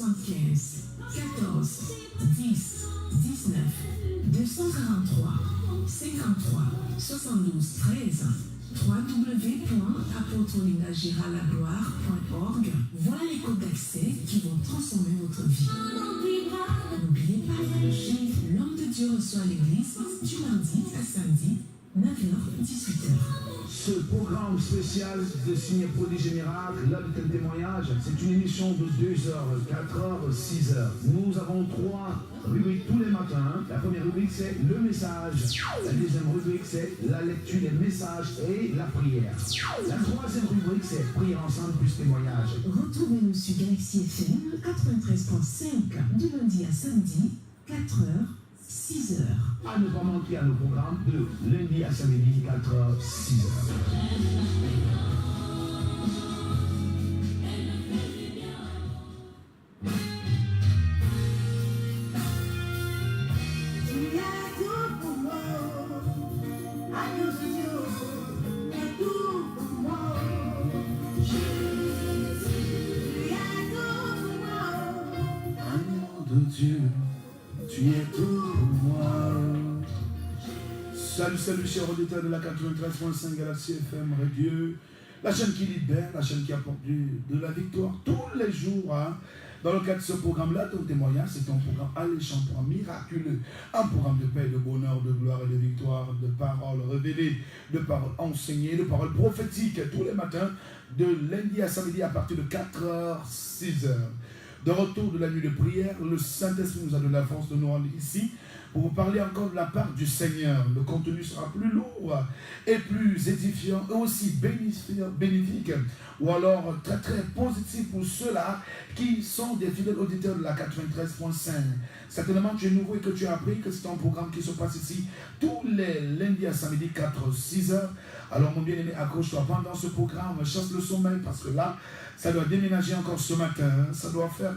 75 14 10 19 243 53 72 13 www.apôtrelinagiralagloire.org. Voilà les codes d'accès qui vont transformer votre vie. N'oubliez pas, l'homme de Dieu reçoit l'église du lundi à samedi, 9h, 18h. Ce programme spécial de Signes Prodiges et Miracles, l'heure de témoignage, c'est une émission de 2h, 4h, 6h. Nous avons 3 rubriques tous les matins. La première rubrique, c'est le message. La deuxième rubrique, c'est la lecture des messages et la prière. La troisième rubrique, c'est prier ensemble plus témoignage. Retrouvez-nous sur Galaxy FM 93.5 du lundi à samedi, 4h, 6h. À ne pas manquer à nos programmes de lundi à samedi, 4h, 6h. Dieu, tu es tout pour moi. Salut, salut, chers auditeurs de la 93.5 Galaxy FM Radio, la chaîne qui libère, la chaîne qui apporte de la victoire tous les jours. Hein. Dans le cadre de ce programme-là, ton témoignage, c'est un programme alléchant, un programme miraculeux, un programme de paix, de bonheur, de gloire et de victoire, de paroles révélées, de paroles enseignées, de paroles prophétiques tous les matins, de lundi à samedi à partir de 4h, 6h. De retour de la nuit de prière, le Saint-Esprit nous a donné la force de nous rendre ici pour vous parler encore de la part du Seigneur. Le contenu sera plus lourd et plus édifiant et aussi bénéfique ou alors très très positif pour ceux-là qui sont des fidèles auditeurs de la 93.5. Certainement tu es nouveau et que tu as appris que c'est un programme qui se passe ici tous les lundis à samedi 4-6 heures. Alors mon bien-aimé, accroche-toi pendant ce programme, chasse le sommeil parce que là, ça doit déménager encore ce matin, ça doit faire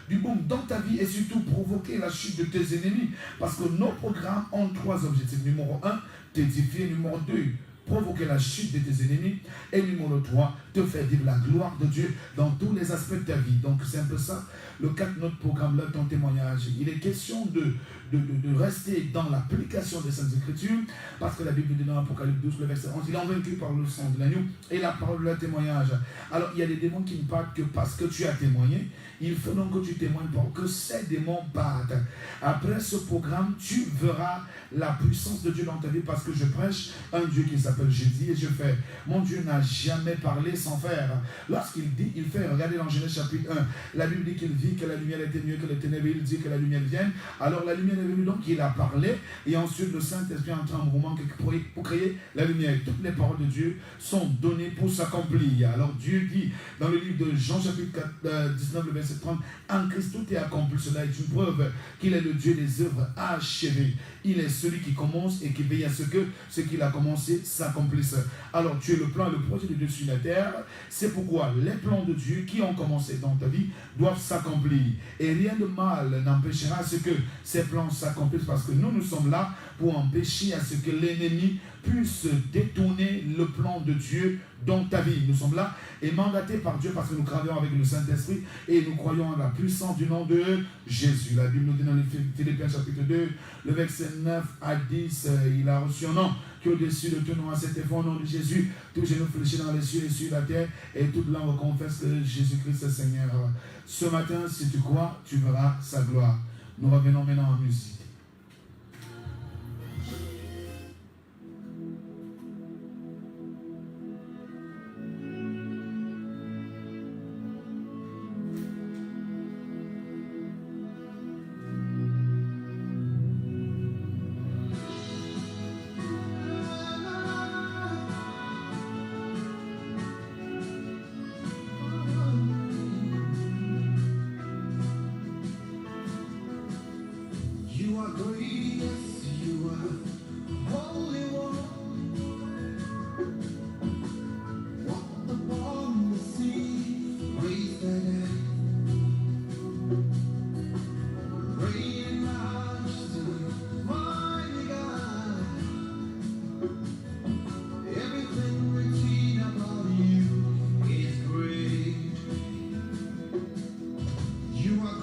du boom dans ta vie et surtout provoquer la chute de tes ennemis. Parce que nos programmes ont 3 objectifs. Numéro 1, t'édifier. Numéro 2, provoquer la chute de tes ennemis. Et numéro 3, te faire vivre la gloire de Dieu dans tous les aspects de ta vie. Donc c'est un peu ça, le cadre de notre programme, là, ton témoignage. Il est question de rester dans l'application des Saintes Écritures, parce que la Bible dit dans l'Apocalypse 12, le verset 11, il est vaincu par le sang de l'agneau et la parole de leur témoignage. Alors il y a des démons qui ne partent que parce que tu as témoigné. Il faut donc que tu témoignes pour que ces démons partent. Après ce programme, tu verras la puissance de Dieu dans ta vie, parce que je prêche un Dieu qui s'appelle Jésus et je fais. Mon Dieu n'a jamais parlé sans faire. Lorsqu'il dit, il fait. Regardez dans Genèse chapitre 1. La Bible dit qu'il vit que la lumière était mieux que les ténèbres. Il dit que la lumière vienne. Alors la lumière est venue, donc il a parlé. Et ensuite le Saint-Esprit entra en mouvement pour créer la lumière. Toutes les paroles de Dieu sont données pour s'accomplir. Alors Dieu dit dans le livre de Jean chapitre 19, le verset 30, en Christ tout est accompli. Cela est une preuve qu'il est le Dieu des œuvres achevées. Il est celui qui commence et qui veille à ce que ce qu'il a commencé s'accomplisse. Alors tu es le plan et le projet de Dieu sur la terre. C'est pourquoi les plans de Dieu qui ont commencé dans ta vie doivent s'accomplir. Et rien de mal n'empêchera à ce que ces plans s'accomplissent, parce que nous sommes là pour empêcher à ce que l'ennemi puisse détourner le plan de Dieu dans ta vie. Nous sommes là et mandatés par Dieu parce que nous croyons avec le Saint-Esprit et nous croyons en la puissance du nom de Jésus. La Bible nous dit dans les Philippiens chapitre 2, le verset 9 à 10, il a reçu un nom qui au-dessus de tout nom, à cet effort, au nom de Jésus, tout genou fléchi dans les cieux et sur la terre, et toute langue confesse que Jésus-Christ est Seigneur. Ce matin, si tu crois, tu verras sa gloire. Nous revenons maintenant en musique. You are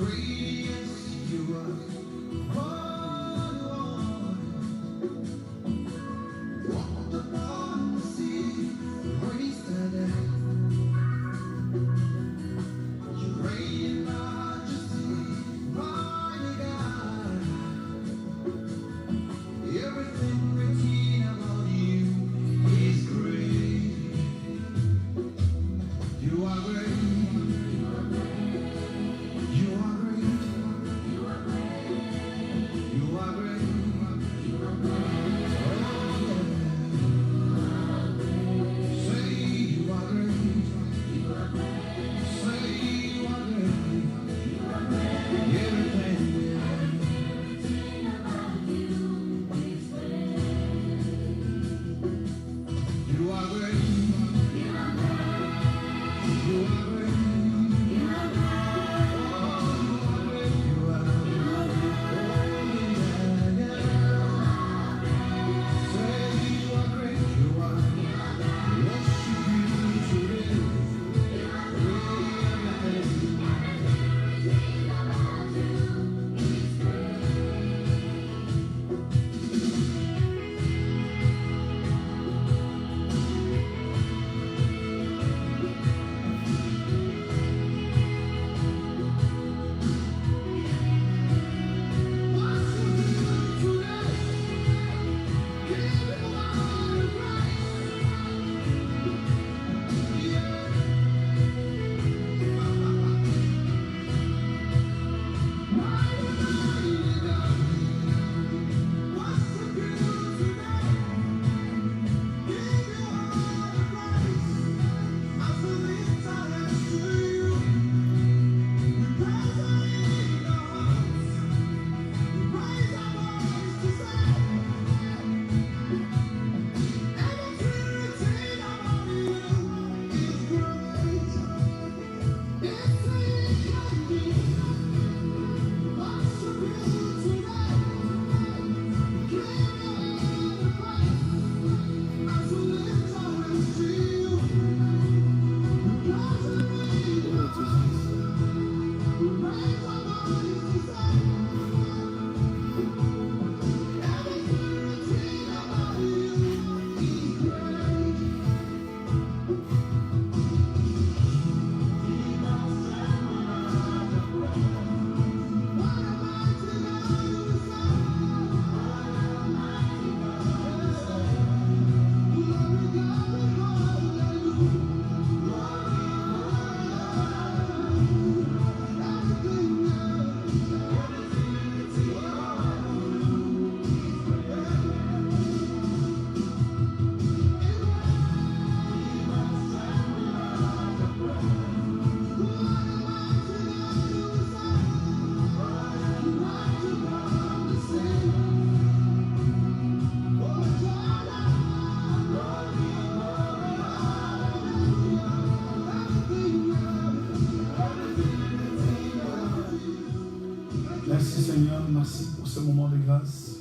Merci Seigneur, merci pour ce moment de grâce.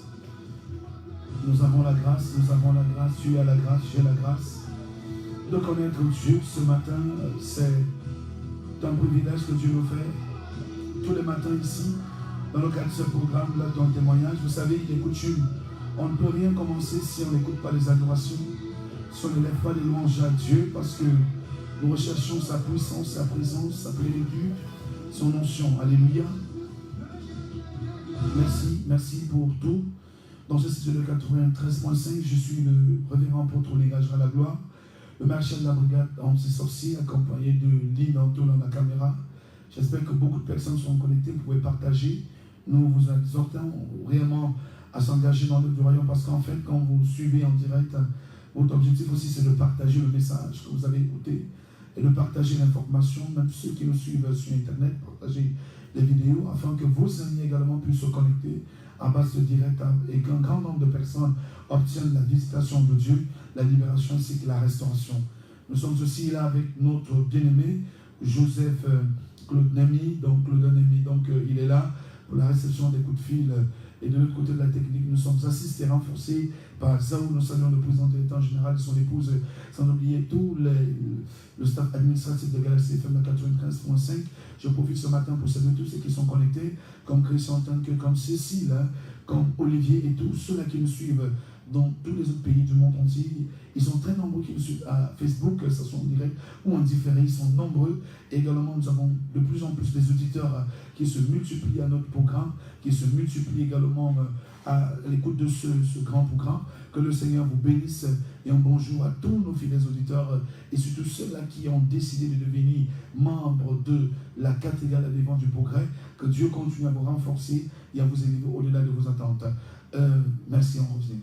Nous avons la grâce, nous avons la grâce, tu as la grâce, j'ai la grâce. De connaître Dieu ce matin, c'est un privilège que Dieu nous fait. Tous les matins ici, dans le cadre de ce programme-là, dans le témoignage, vous savez, il est coutume. On ne peut rien commencer si on n'écoute pas les adorations, si on n'élève pas les louanges à Dieu, parce que nous recherchons sa puissance, sa présence, sa plénitude, son onction. Alléluia. Merci, merci pour tout. Dans ce site de 93.5, je suis le révérend apôtre Légagera la gloire, le maréchal de la brigade anti-sorcier, accompagné de Lynn Anto dans la caméra. J'espère que beaucoup de personnes sont connectées, vous pouvez partager. Nous vous exhortons réellement à s'engager dans l'œuvre du royaume, parce qu'en fait, quand vous suivez en direct, votre objectif aussi, c'est de partager le message que vous avez écouté et de partager l'information, même ceux qui nous suivent sur Internet, partager les vidéos, afin que vos amis également puissent se connecter à base de direct et qu'un grand nombre de personnes obtiennent la visitation de Dieu, la libération ainsi que la restauration. Nous sommes aussi là avec notre bien-aimé Joseph Claude Nemi, donc il est là pour la réception des coups de fil. Et de l'autre côté de la technique, nous sommes assistés et renforcés par Zaou, nous saluons le président directeur général et son épouse, sans oublier tout le staff administratif de Galaxy FM 95.5. Je profite ce matin pour saluer tous ceux qui sont connectés, comme Christian Tanque, comme Cécile, comme Olivier et tous ceux-là qui nous suivent dans tous les autres pays du monde entier. Ils sont très nombreux qui nous suivent à Facebook, que ce soit en direct ou en différé, ils sont nombreux. Et également, nous avons de plus en plus des auditeurs qui se multiplient à notre programme, qui se multiplient également à l'écoute de ce grand programme. Que le Seigneur vous bénisse et un bonjour à tous nos fidèles auditeurs et surtout ceux-là qui ont décidé de devenir membres de la cathédrale adventiste du progrès. Que Dieu continue à vous renforcer et à vous élever au-delà de vos attentes. Merci, on revient.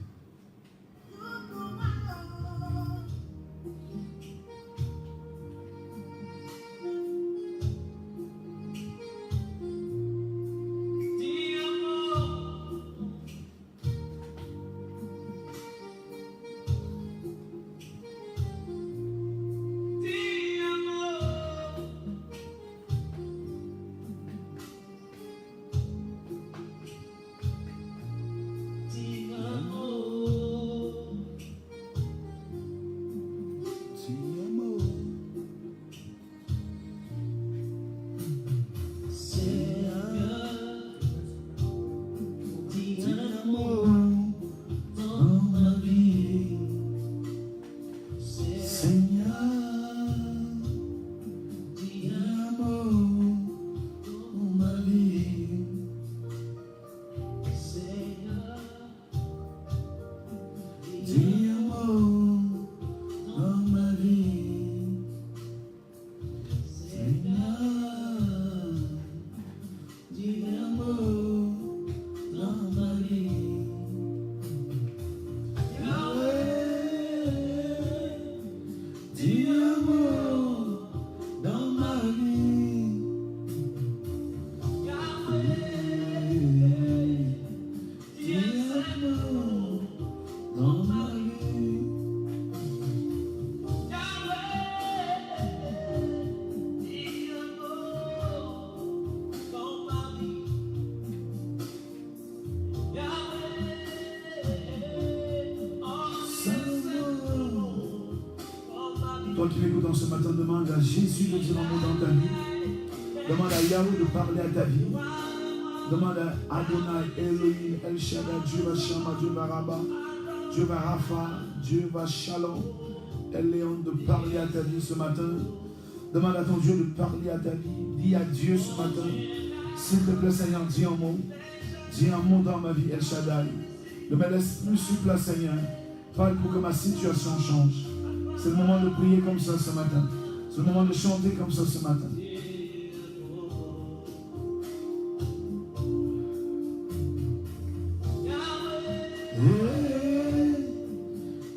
Toi qui m'écoutes dans ce matin, demande à Jésus de dire un mot dans ta vie. Demande à Yahweh de parler à ta vie. Demande à Adonai, Elohim, El Shaddai, Dieu va Shama, Dieu va Rabba, Dieu va Rapha, Dieu va Shalom, El Léon de parler à ta vie ce matin. Demande à ton Dieu de parler à ta vie. Dis à Dieu ce matin, s'il te plaît Seigneur, dis un mot. Dis un mot dans ma vie, El Shaddai. Ne me laisse plus sur place Seigneur. Parle pour que ma situation change. C'est le moment de prier comme ça ce matin. C'est le moment de chanter comme ça ce matin.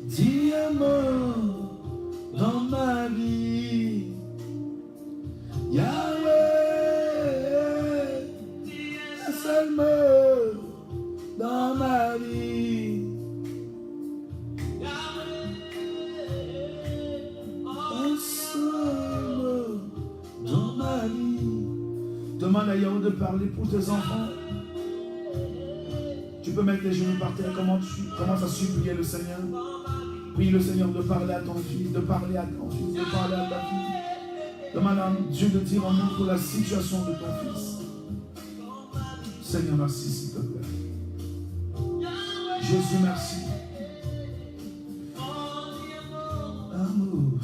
Dis un mot dans ma vie. Yahweh, un seul mot dans ma vie. Dans ma vie. Demande à Yahweh de parler pour tes enfants. Tu peux mettre les genoux par terre. Commence à supplier le Seigneur. Prie le Seigneur de parler à ton fils, de parler à ton fils, de parler à ta fille. Demande à Dieu de dire en nous pour la situation de ton fils. Seigneur, merci s'il te plaît. Jésus, merci. Amour.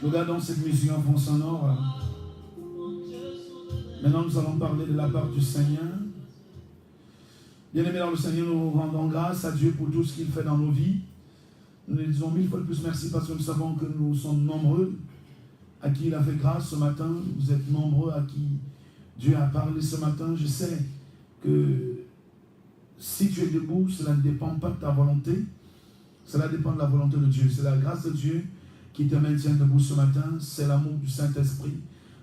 Nous gardons cette musique en fond sonore. Maintenant, nous allons parler de la part du Seigneur. Bien-aimés dans le Seigneur, nous rendons grâce à Dieu pour tout ce qu'il fait dans nos vies. Nous lui disons 1000 fois de plus merci parce que nous savons que nous sommes nombreux à qui il a fait grâce ce matin. Vous êtes nombreux à qui Dieu a parlé ce matin. Je sais que si tu es debout, cela ne dépend pas de ta volonté. Cela dépend de la volonté de Dieu. C'est la grâce de Dieu qui te maintient debout ce matin. C'est l'amour du Saint-Esprit.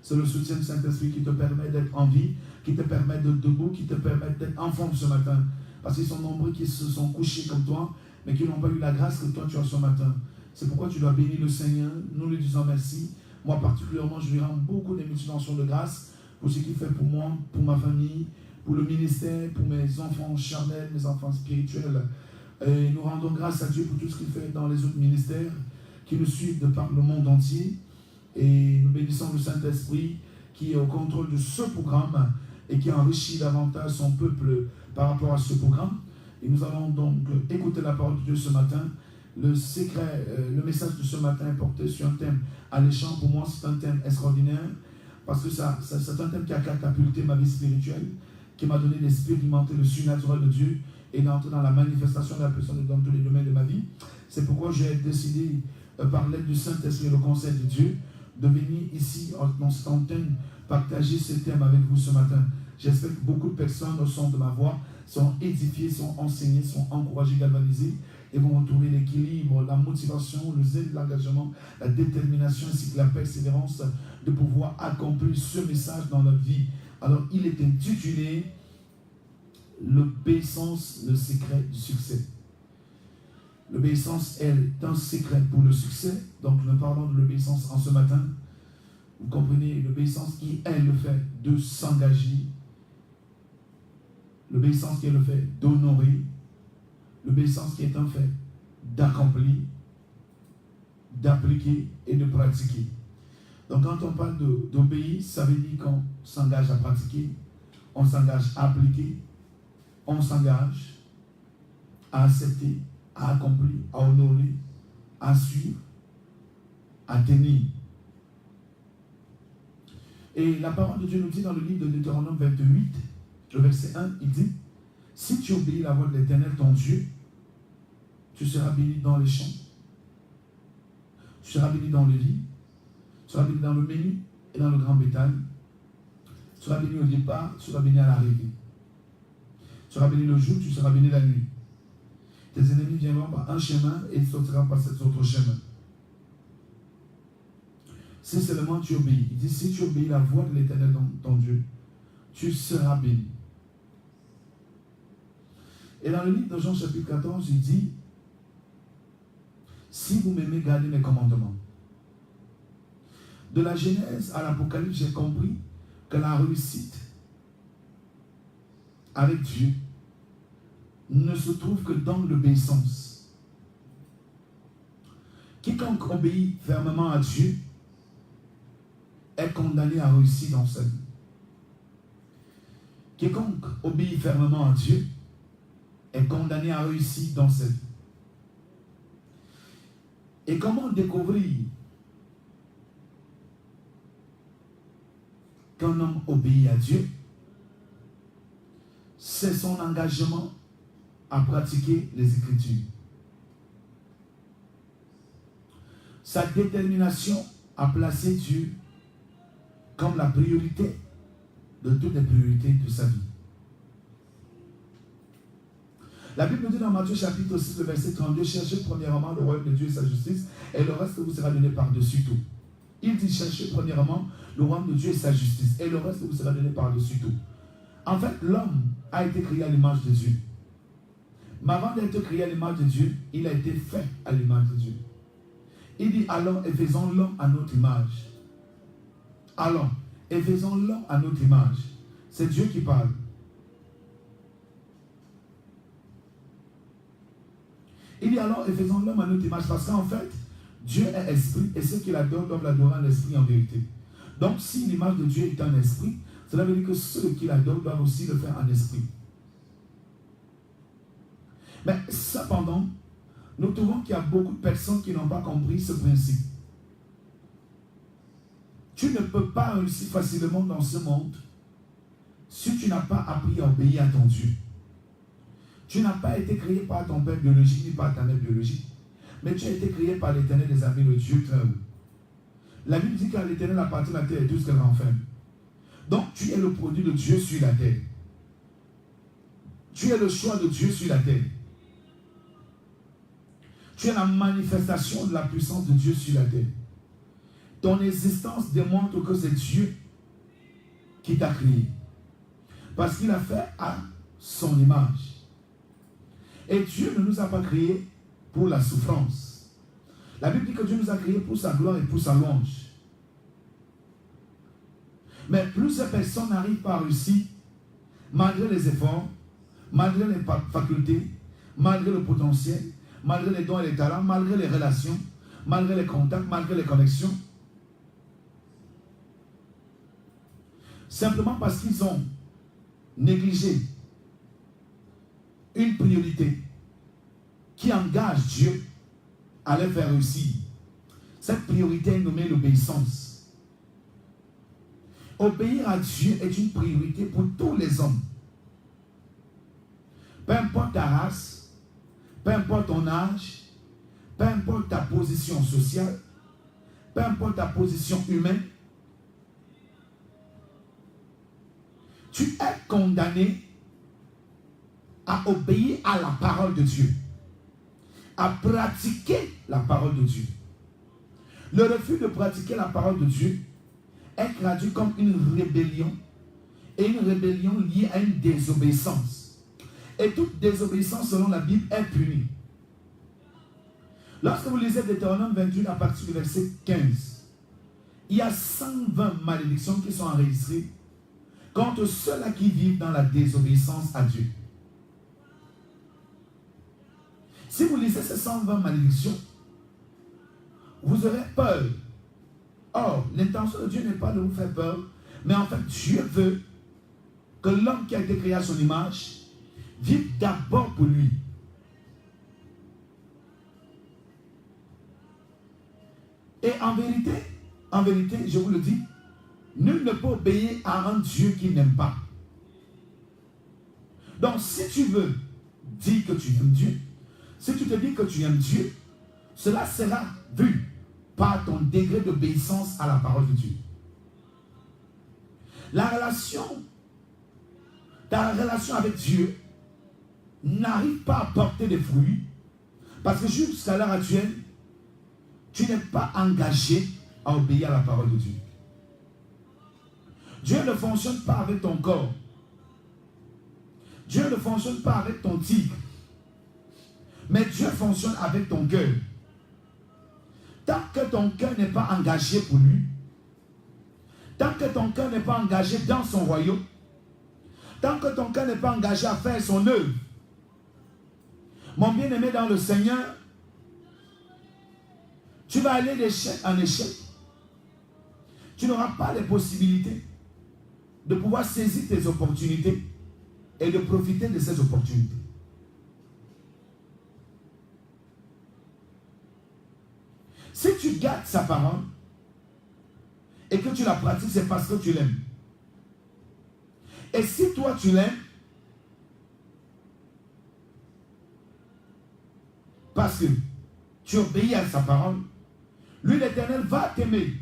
C'est le soutien du Saint-Esprit qui te permet d'être en vie, qui te permet d'être debout, qui te permet d'être en forme ce matin. Parce qu'ils sont nombreux qui se sont couchés comme toi, mais qui n'ont pas eu la grâce que toi tu as ce matin. C'est pourquoi tu dois bénir le Seigneur. Nous lui disons merci. Moi particulièrement, je lui rends beaucoup de multidimensions de grâce pour ce qu'il fait pour moi, pour ma famille, pour le ministère, pour mes enfants charnels, mes enfants spirituels. Et nous rendons grâce à Dieu pour tout ce qu'il fait dans les autres ministères qui nous suivent de par le monde entier. Et nous bénissons le Saint-Esprit qui est au contrôle de ce programme et qui enrichit davantage son peuple par rapport à ce programme. Et nous allons donc écouter la parole de Dieu ce matin. Le message de ce matin est porté sur un thème alléchant. Pour moi, c'est un thème extraordinaire parce que c'est un thème qui a catapulté ma vie spirituelle, qui m'a donné d'expérimenter le surnaturel de Dieu et d'entrer dans la manifestation de la personne dans tous les domaines de ma vie. C'est pourquoi j'ai décidé, par l'aide du Saint-Esprit et le conseil de Dieu, de venir ici, dans cette antenne, partager ce thème avec vous ce matin. J'espère que beaucoup de personnes au son de ma voix sont édifiées, sont enseignées, sont encouragées, galvanisées et vont retrouver l'équilibre, la motivation, le zèle, l'engagement, la détermination ainsi que la persévérance de pouvoir accomplir ce message dans notre vie. Alors, il est intitulé « L'obéissance, le secret du succès ». L'obéissance est un secret pour le succès. Donc nous parlons de l'obéissance en ce matin. Vous comprenez, l'obéissance qui est le fait de s'engager. L'obéissance qui est le fait d'honorer. L'obéissance qui est un fait d'accomplir, d'appliquer et de pratiquer. Donc quand on parle d'obéir, ça veut dire qu'on s'engage à pratiquer, on s'engage à appliquer, on s'engage à accepter, à accomplir, à honorer, à suivre, à tenir. Et la parole de Dieu nous dit dans le livre de Deutéronome 28, le verset 1, il dit « Si tu obéis la voix de l'Éternel, ton Dieu, tu seras béni dans les champs, tu seras béni dans les vies, tu seras béni dans le menu et dans le grand bétail, tu seras béni au départ, tu seras béni à l'arrivée. Tu seras béni le jour, tu seras béni la nuit. Tes ennemis viendront par un chemin et ils sortiront par cet autre chemin. Si seulement tu obéis. Il dit, si tu obéis la voix de l'Éternel, ton Dieu, tu seras béni. Et dans le livre de Jean chapitre 14, il dit, si vous m'aimez, gardez mes commandements. De la Genèse à l'Apocalypse, j'ai compris que la réussite avec Dieu ne se trouve que dans l'obéissance. Quiconque obéit fermement à Dieu est condamné à réussir dans sa vie. Quiconque obéit fermement à Dieu est condamné à réussir dans sa vie. Et comment découvrir qu'un homme obéit à Dieu? C'est son engagement à pratiquer les Écritures. sa détermination à placer Dieu comme la priorité de toutes les priorités de sa vie. La Bible nous dit dans Matthieu chapitre 6, le verset 32, cherchez premièrement le royaume de Dieu et sa justice, et le reste vous sera donné par-dessus tout. Il dit cherchez premièrement le royaume de Dieu et sa justice, et le reste vous sera donné par-dessus tout. En fait, l'homme a été créé à l'image de Dieu. Mais avant d'être créé à l'image de Dieu, il a été fait à l'image de Dieu. Il dit allons et faisons l'homme à notre image. Allons et faisons l'homme à notre image. C'est Dieu qui parle. Il dit allons et faisons l'homme à notre image, parce qu'en fait, Dieu est esprit et ceux qui l'adorent doivent l'adorer en esprit en vérité. Donc si l'image de Dieu est en esprit, cela veut dire que ceux qui l'adorent doivent aussi le faire en esprit. Mais cependant, nous trouvons qu'il y a beaucoup de personnes qui n'ont pas compris ce principe. Tu ne peux pas réussir facilement dans ce monde si tu n'as pas appris à obéir à ton Dieu. Tu n'as pas été créé par ton père biologique ni par ta mère biologique, mais tu as été créé par l'Éternel des armées, le Dieu très haut. La Bible dit qu'à l'Éternel appartient la terre et tout ce qu'elle renferme. Donc tu es le produit de Dieu sur la terre. Tu es le choix de Dieu sur la terre. Tu es la manifestation de la puissance de Dieu sur la terre. Ton existence démontre que c'est Dieu qui t'a créé. Parce qu'il a fait à son image. Et Dieu ne nous a pas créés pour la souffrance. La Bible dit que Dieu nous a créés pour sa gloire et pour sa louange. Mais plusieurs personnes n'arrivent pas à réussir malgré les efforts, malgré les facultés, malgré le potentiel, malgré les dons et les talents, malgré les relations, malgré les contacts, malgré les connexions. Simplement parce qu'ils ont négligé une priorité qui engage Dieu à les faire réussir. Cette priorité est nommée l'obéissance. Obéir à Dieu est une priorité pour tous les hommes. Peu importe ta race, peu importe ton âge, peu importe ta position sociale, peu importe ta position humaine, tu es condamné à obéir à la parole de Dieu, à pratiquer la parole de Dieu. Le refus de pratiquer la parole de Dieu est traduit comme une rébellion, et une rébellion liée à une désobéissance. Et toute désobéissance, selon la Bible, est punie. Lorsque vous lisez Deutéronome 21 à partir du verset 15, il y a 120 malédictions qui sont enregistrées contre ceux-là qui vivent dans la désobéissance à Dieu. Si vous lisez ces 120 malédictions, vous aurez peur. Or, l'intention de Dieu n'est pas de vous faire peur, mais en fait, Dieu veut que l'homme qui a été créé à son image vive d'abord pour lui. Et en vérité, je vous le dis, nul ne peut obéir à un Dieu qu'il n'aime pas. Donc, si tu veux dire que tu aimes Dieu, si tu te dis que tu aimes Dieu, cela sera vu par ton degré d'obéissance à la parole de Dieu. Ta relation avec Dieu n'arrive pas à porter des fruits parce que jusqu'à l'heure actuelle, tu n'es pas engagé à obéir à la parole de Dieu. Dieu ne fonctionne pas avec ton corps. Dieu ne fonctionne pas avec ton tigre. Mais Dieu fonctionne avec ton cœur. Tant que ton cœur n'est pas engagé pour lui, tant que ton cœur n'est pas engagé dans son royaume, tant que ton cœur n'est pas engagé à faire son œuvre, mon bien-aimé dans le Seigneur, tu vas aller d'échec en échec. Tu n'auras pas les possibilités de pouvoir saisir tes opportunités et de profiter de ces opportunités. Si tu gardes sa parole et que tu la pratiques, c'est parce que tu l'aimes. Et si toi tu l'aimes, parce que tu obéis à sa parole, lui l'Éternel va t'aimer.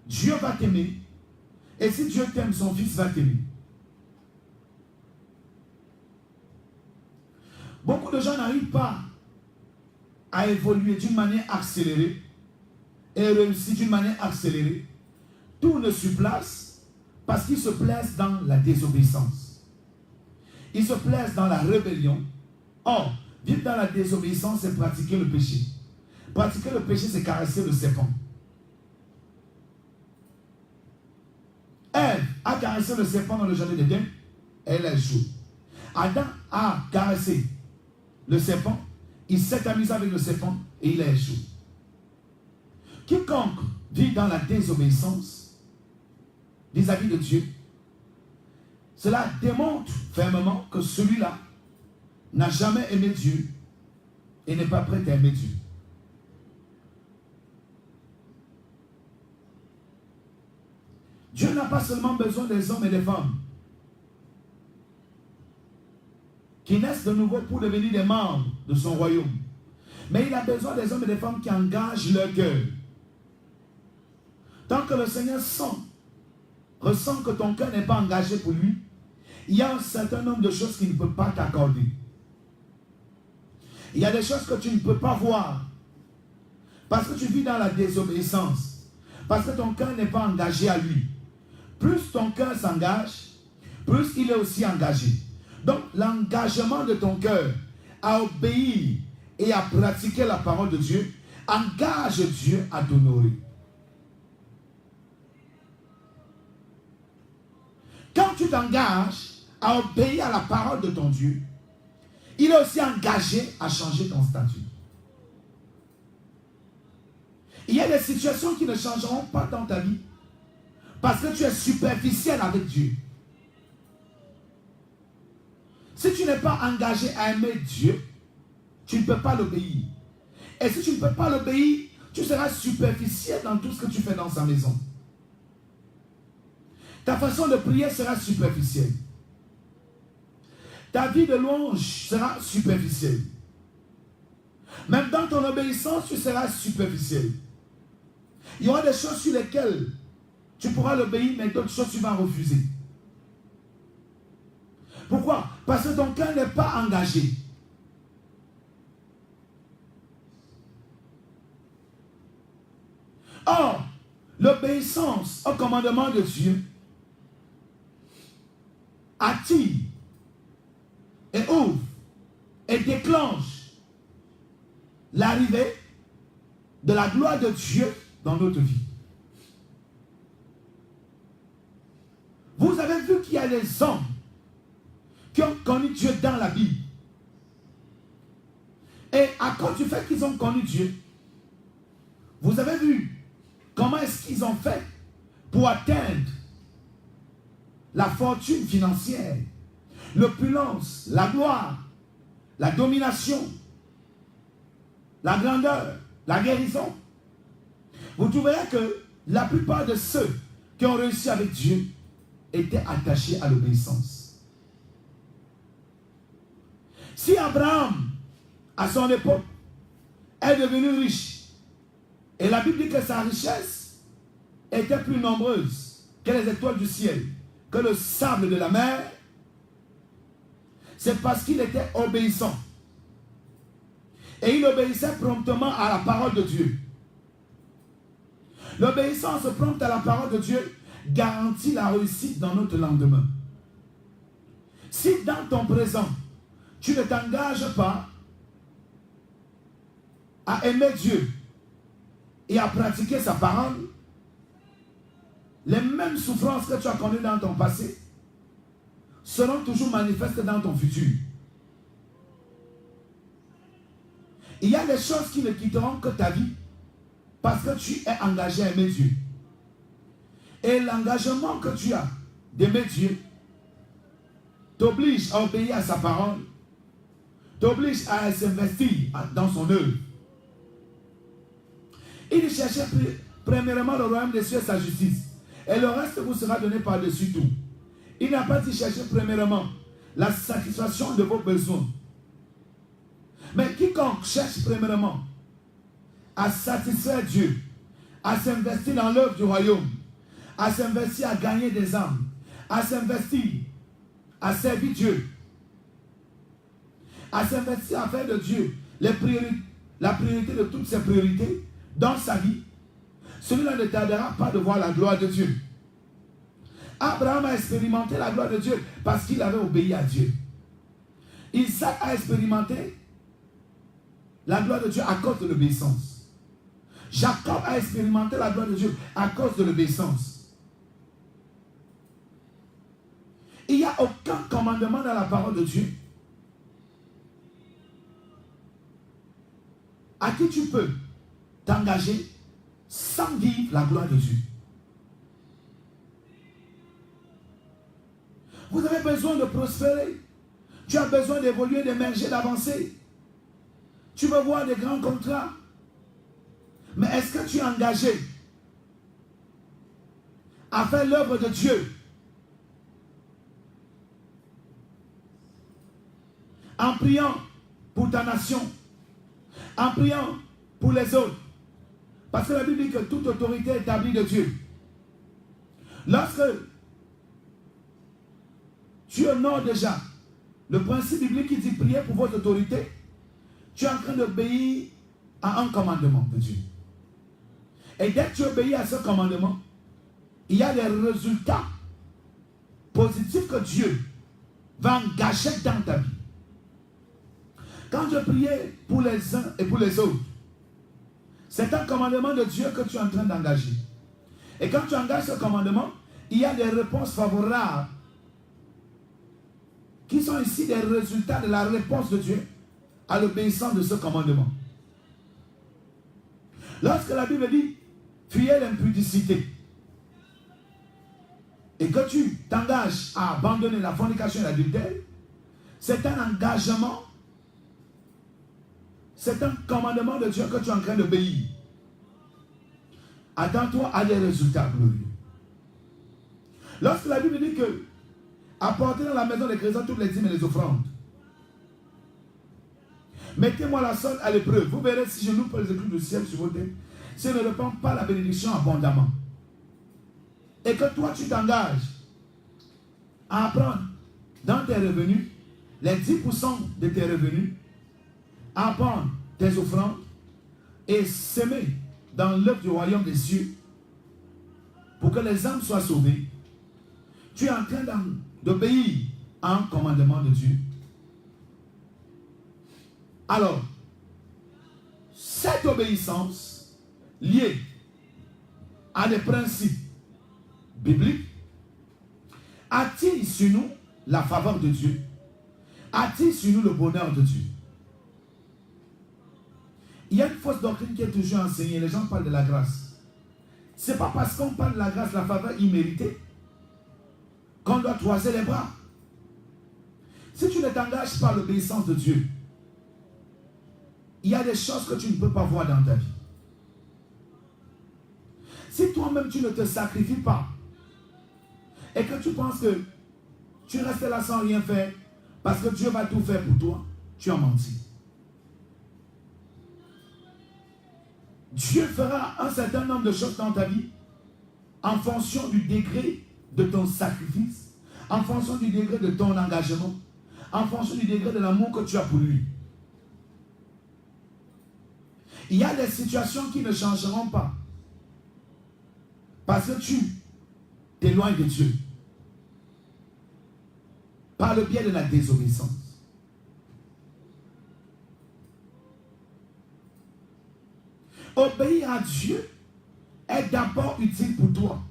Dieu va t'aimer. Et si Dieu t'aime, son Fils va t'aimer. Beaucoup de gens n'arrivent pas à évoluer d'une manière accélérée et réussir d'une manière accélérée. Tout ne se place parce qu'ils se plaisent dans la désobéissance. Ils se plaisent dans la rébellion. Or, vivre dans la désobéissance, c'est pratiquer le péché. Pratiquer le péché, c'est caresser le serpent. Ève a caressé le serpent dans le jardin d'Éden, elle a échoué. Adam a caressé le serpent, il s'est amusé avec le serpent et il a échoué. Quiconque vit dans la désobéissance vis-à-vis de Dieu, cela démontre fermement que celui-là n'a jamais aimé Dieu et n'est pas prêt à aimer Dieu. Dieu n'a pas seulement besoin des hommes et des femmes qui naissent de nouveau pour devenir des membres de son royaume, mais il a besoin des hommes et des femmes qui engagent leur cœur. Tant que le Seigneur ressent que ton cœur n'est pas engagé pour lui, il y a un certain nombre de choses qu'il ne peut pas t'accorder. Il y a des choses que tu ne peux pas voir parce que tu vis dans la désobéissance, parce que ton cœur n'est pas engagé à lui. Plus ton cœur s'engage, plus il est aussi engagé. Donc l'engagement de ton cœur à obéir et à pratiquer la parole de Dieu engage Dieu à t'honorer. Quand tu t'engages à obéir à la parole de ton Dieu, il est aussi engagé à changer ton statut. Il y a des situations qui ne changeront pas dans ta vie parce que tu es superficiel avec Dieu. Si tu n'es pas engagé à aimer Dieu, tu ne peux pas l'obéir. Et si tu ne peux pas l'obéir, tu seras superficiel dans tout ce que tu fais dans sa maison. Ta façon de prier sera superficielle. Ta vie de louange sera superficielle. Même dans ton obéissance, tu seras superficiel. Il y aura des choses sur lesquelles tu pourras l'obéir, mais d'autres choses tu vas refuser. Pourquoi? Parce que ton cœur n'est pas engagé. Or, l'obéissance au commandement de Dieu attire et ouvre et déclenche l'arrivée de la gloire de Dieu dans notre vie. Vous avez vu qu'il y a des hommes qui ont connu Dieu dans la Bible. Et à cause du fait qu'ils ont connu Dieu, vous avez vu comment est-ce qu'ils ont fait pour atteindre la fortune financière, l'opulence, la gloire, la domination, la grandeur, la guérison. Vous trouverez que la plupart de ceux qui ont réussi avec Dieu étaient attachés à l'obéissance. Si Abraham, à son époque, est devenu riche, et la Bible dit que sa richesse était plus nombreuse que les étoiles du ciel, que le sable de la mer, c'est parce qu'il était obéissant. Et il obéissait promptement à la parole de Dieu. L'obéissance prompte à la parole de Dieu garantit la réussite dans notre lendemain. Si dans ton présent, tu ne t'engages pas à aimer Dieu et à pratiquer sa parole, les mêmes souffrances que tu as connues dans ton passé seront toujours manifestes dans ton futur. Il y a des choses qui ne quitteront que ta vie parce que tu es engagé à aimer Dieu. Et l'engagement que tu as d'aimer Dieu t'oblige à obéir à sa parole, t'oblige à s'investir dans son œuvre. Il cherchait premièrement le royaume des cieux et sa justice, et le reste vous sera donné par-dessus tout. Il n'a pas dit chercher premièrement la satisfaction de vos besoins. Mais quiconque cherche premièrement à satisfaire Dieu, à s'investir dans l'œuvre du royaume, à s'investir à gagner des âmes, à s'investir à servir Dieu, à s'investir à faire de Dieu la priorité de toutes ses priorités dans sa vie, celui-là ne tardera pas de voir la gloire de Dieu. Abraham a expérimenté la gloire de Dieu parce qu'il avait obéi à Dieu. Isaac a expérimenté la gloire de Dieu à cause de l'obéissance. Jacob a expérimenté la gloire de Dieu à cause de l'obéissance. Il n'y a aucun commandement dans la parole de Dieu à qui tu peux t'engager sans vivre la gloire de Dieu. Vous avez besoin de prospérer. Tu as besoin d'évoluer, d'émerger, d'avancer. Tu veux voir des grands contrats. Mais est-ce que tu es engagé à faire l'œuvre de Dieu en priant pour ta nation, en priant pour les autres? Parce que la Bible dit que toute autorité est établie de Dieu. Lorsque tu honores déjà le principe biblique qui dit prier pour votre autorité, tu es en train d'obéir à un commandement de Dieu. Et dès que tu obéis à ce commandement, il y a des résultats positifs que Dieu va engager dans ta vie. Quand je priais pour les uns et pour les autres, c'est un commandement de Dieu que tu es en train d'engager. Et quand tu engages ce commandement, il y a des réponses favorables qui sont ici des résultats de la réponse de Dieu à l'obéissance de ce commandement. Lorsque la Bible dit fuyez l'impudicité et que tu t'engages à abandonner la fornication et l'adultère, c'est un engagement, c'est un commandement de Dieu que tu es en train d'obéir. Attends-toi à des résultats glorieux. Lorsque la Bible dit que apportez dans la maison des chrétiens toutes les dîmes et les offrandes, mettez-moi la sonde à l'épreuve. Vous verrez si je loupe les éclats du ciel sur vos têtes, si je ne répands pas la bénédiction abondamment. Et que toi tu t'engages à apprendre dans tes revenus, les 10% de tes revenus, à prendre tes offrandes et semer dans l'œuvre du royaume des cieux pour que les âmes soient sauvées. Tu es en train d'obéir à un commandement de Dieu. Alors, cette obéissance liée à des principes bibliques attire sur nous la faveur de Dieu, attire sur nous le bonheur de Dieu. Il y a une fausse doctrine qui est toujours enseignée. Les gens parlent de la grâce. Ce n'est pas parce qu'on parle de la grâce, la faveur imméritée, qu'on doit croiser les bras. Si tu ne t'engages pas à l'obéissance de Dieu, il y a des choses que tu ne peux pas voir dans ta vie. Si toi-même tu ne te sacrifies pas et que tu penses que tu restes là sans rien faire parce que Dieu va tout faire pour toi, tu as menti. Dieu fera un certain nombre de choses dans ta vie en fonction du degré de ton sacrifice, en fonction du degré de ton engagement, en fonction du degré de l'amour que tu as pour lui. Il y a des situations qui ne changeront pas parce que tu t'éloignes de Dieu par le biais de la désobéissance. Obéir à Dieu est d'abord utile pour toi,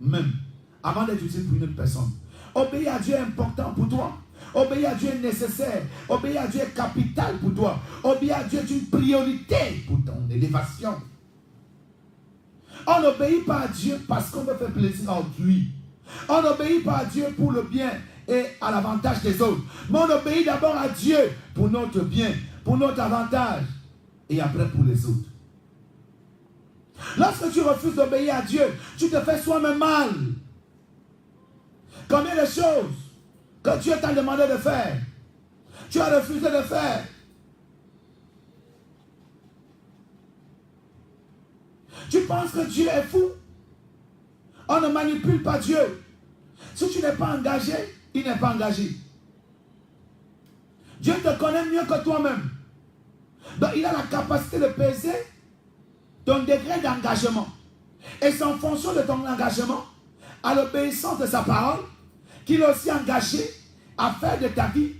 même, avant d'être utile pour une autre personne. Obéir à Dieu est important pour toi. Obéir à Dieu est nécessaire. Obéir à Dieu est capital pour toi. Obéir à Dieu est une priorité pour ton élévation. On n'obéit pas à Dieu parce qu'on veut faire plaisir à autrui. On n'obéit pas à Dieu pour le bien et à l'avantage des autres. Mais on obéit d'abord à Dieu pour notre bien, pour notre avantage et après pour les autres. Lorsque tu refuses d'obéir à Dieu, tu te fais soi-même mal. Combien de choses que Dieu t'a demandé de faire, tu as refusé de faire. Tu penses que Dieu est fou? On ne manipule pas Dieu. Si tu n'es pas engagé, il n'est pas engagé. Dieu te connaît mieux que toi-même. Donc il a la capacité de peser ton degré d'engagement. Et c'est en fonction de ton engagement, à l'obéissance de sa parole, qu'il est aussi engagé à faire de ta vie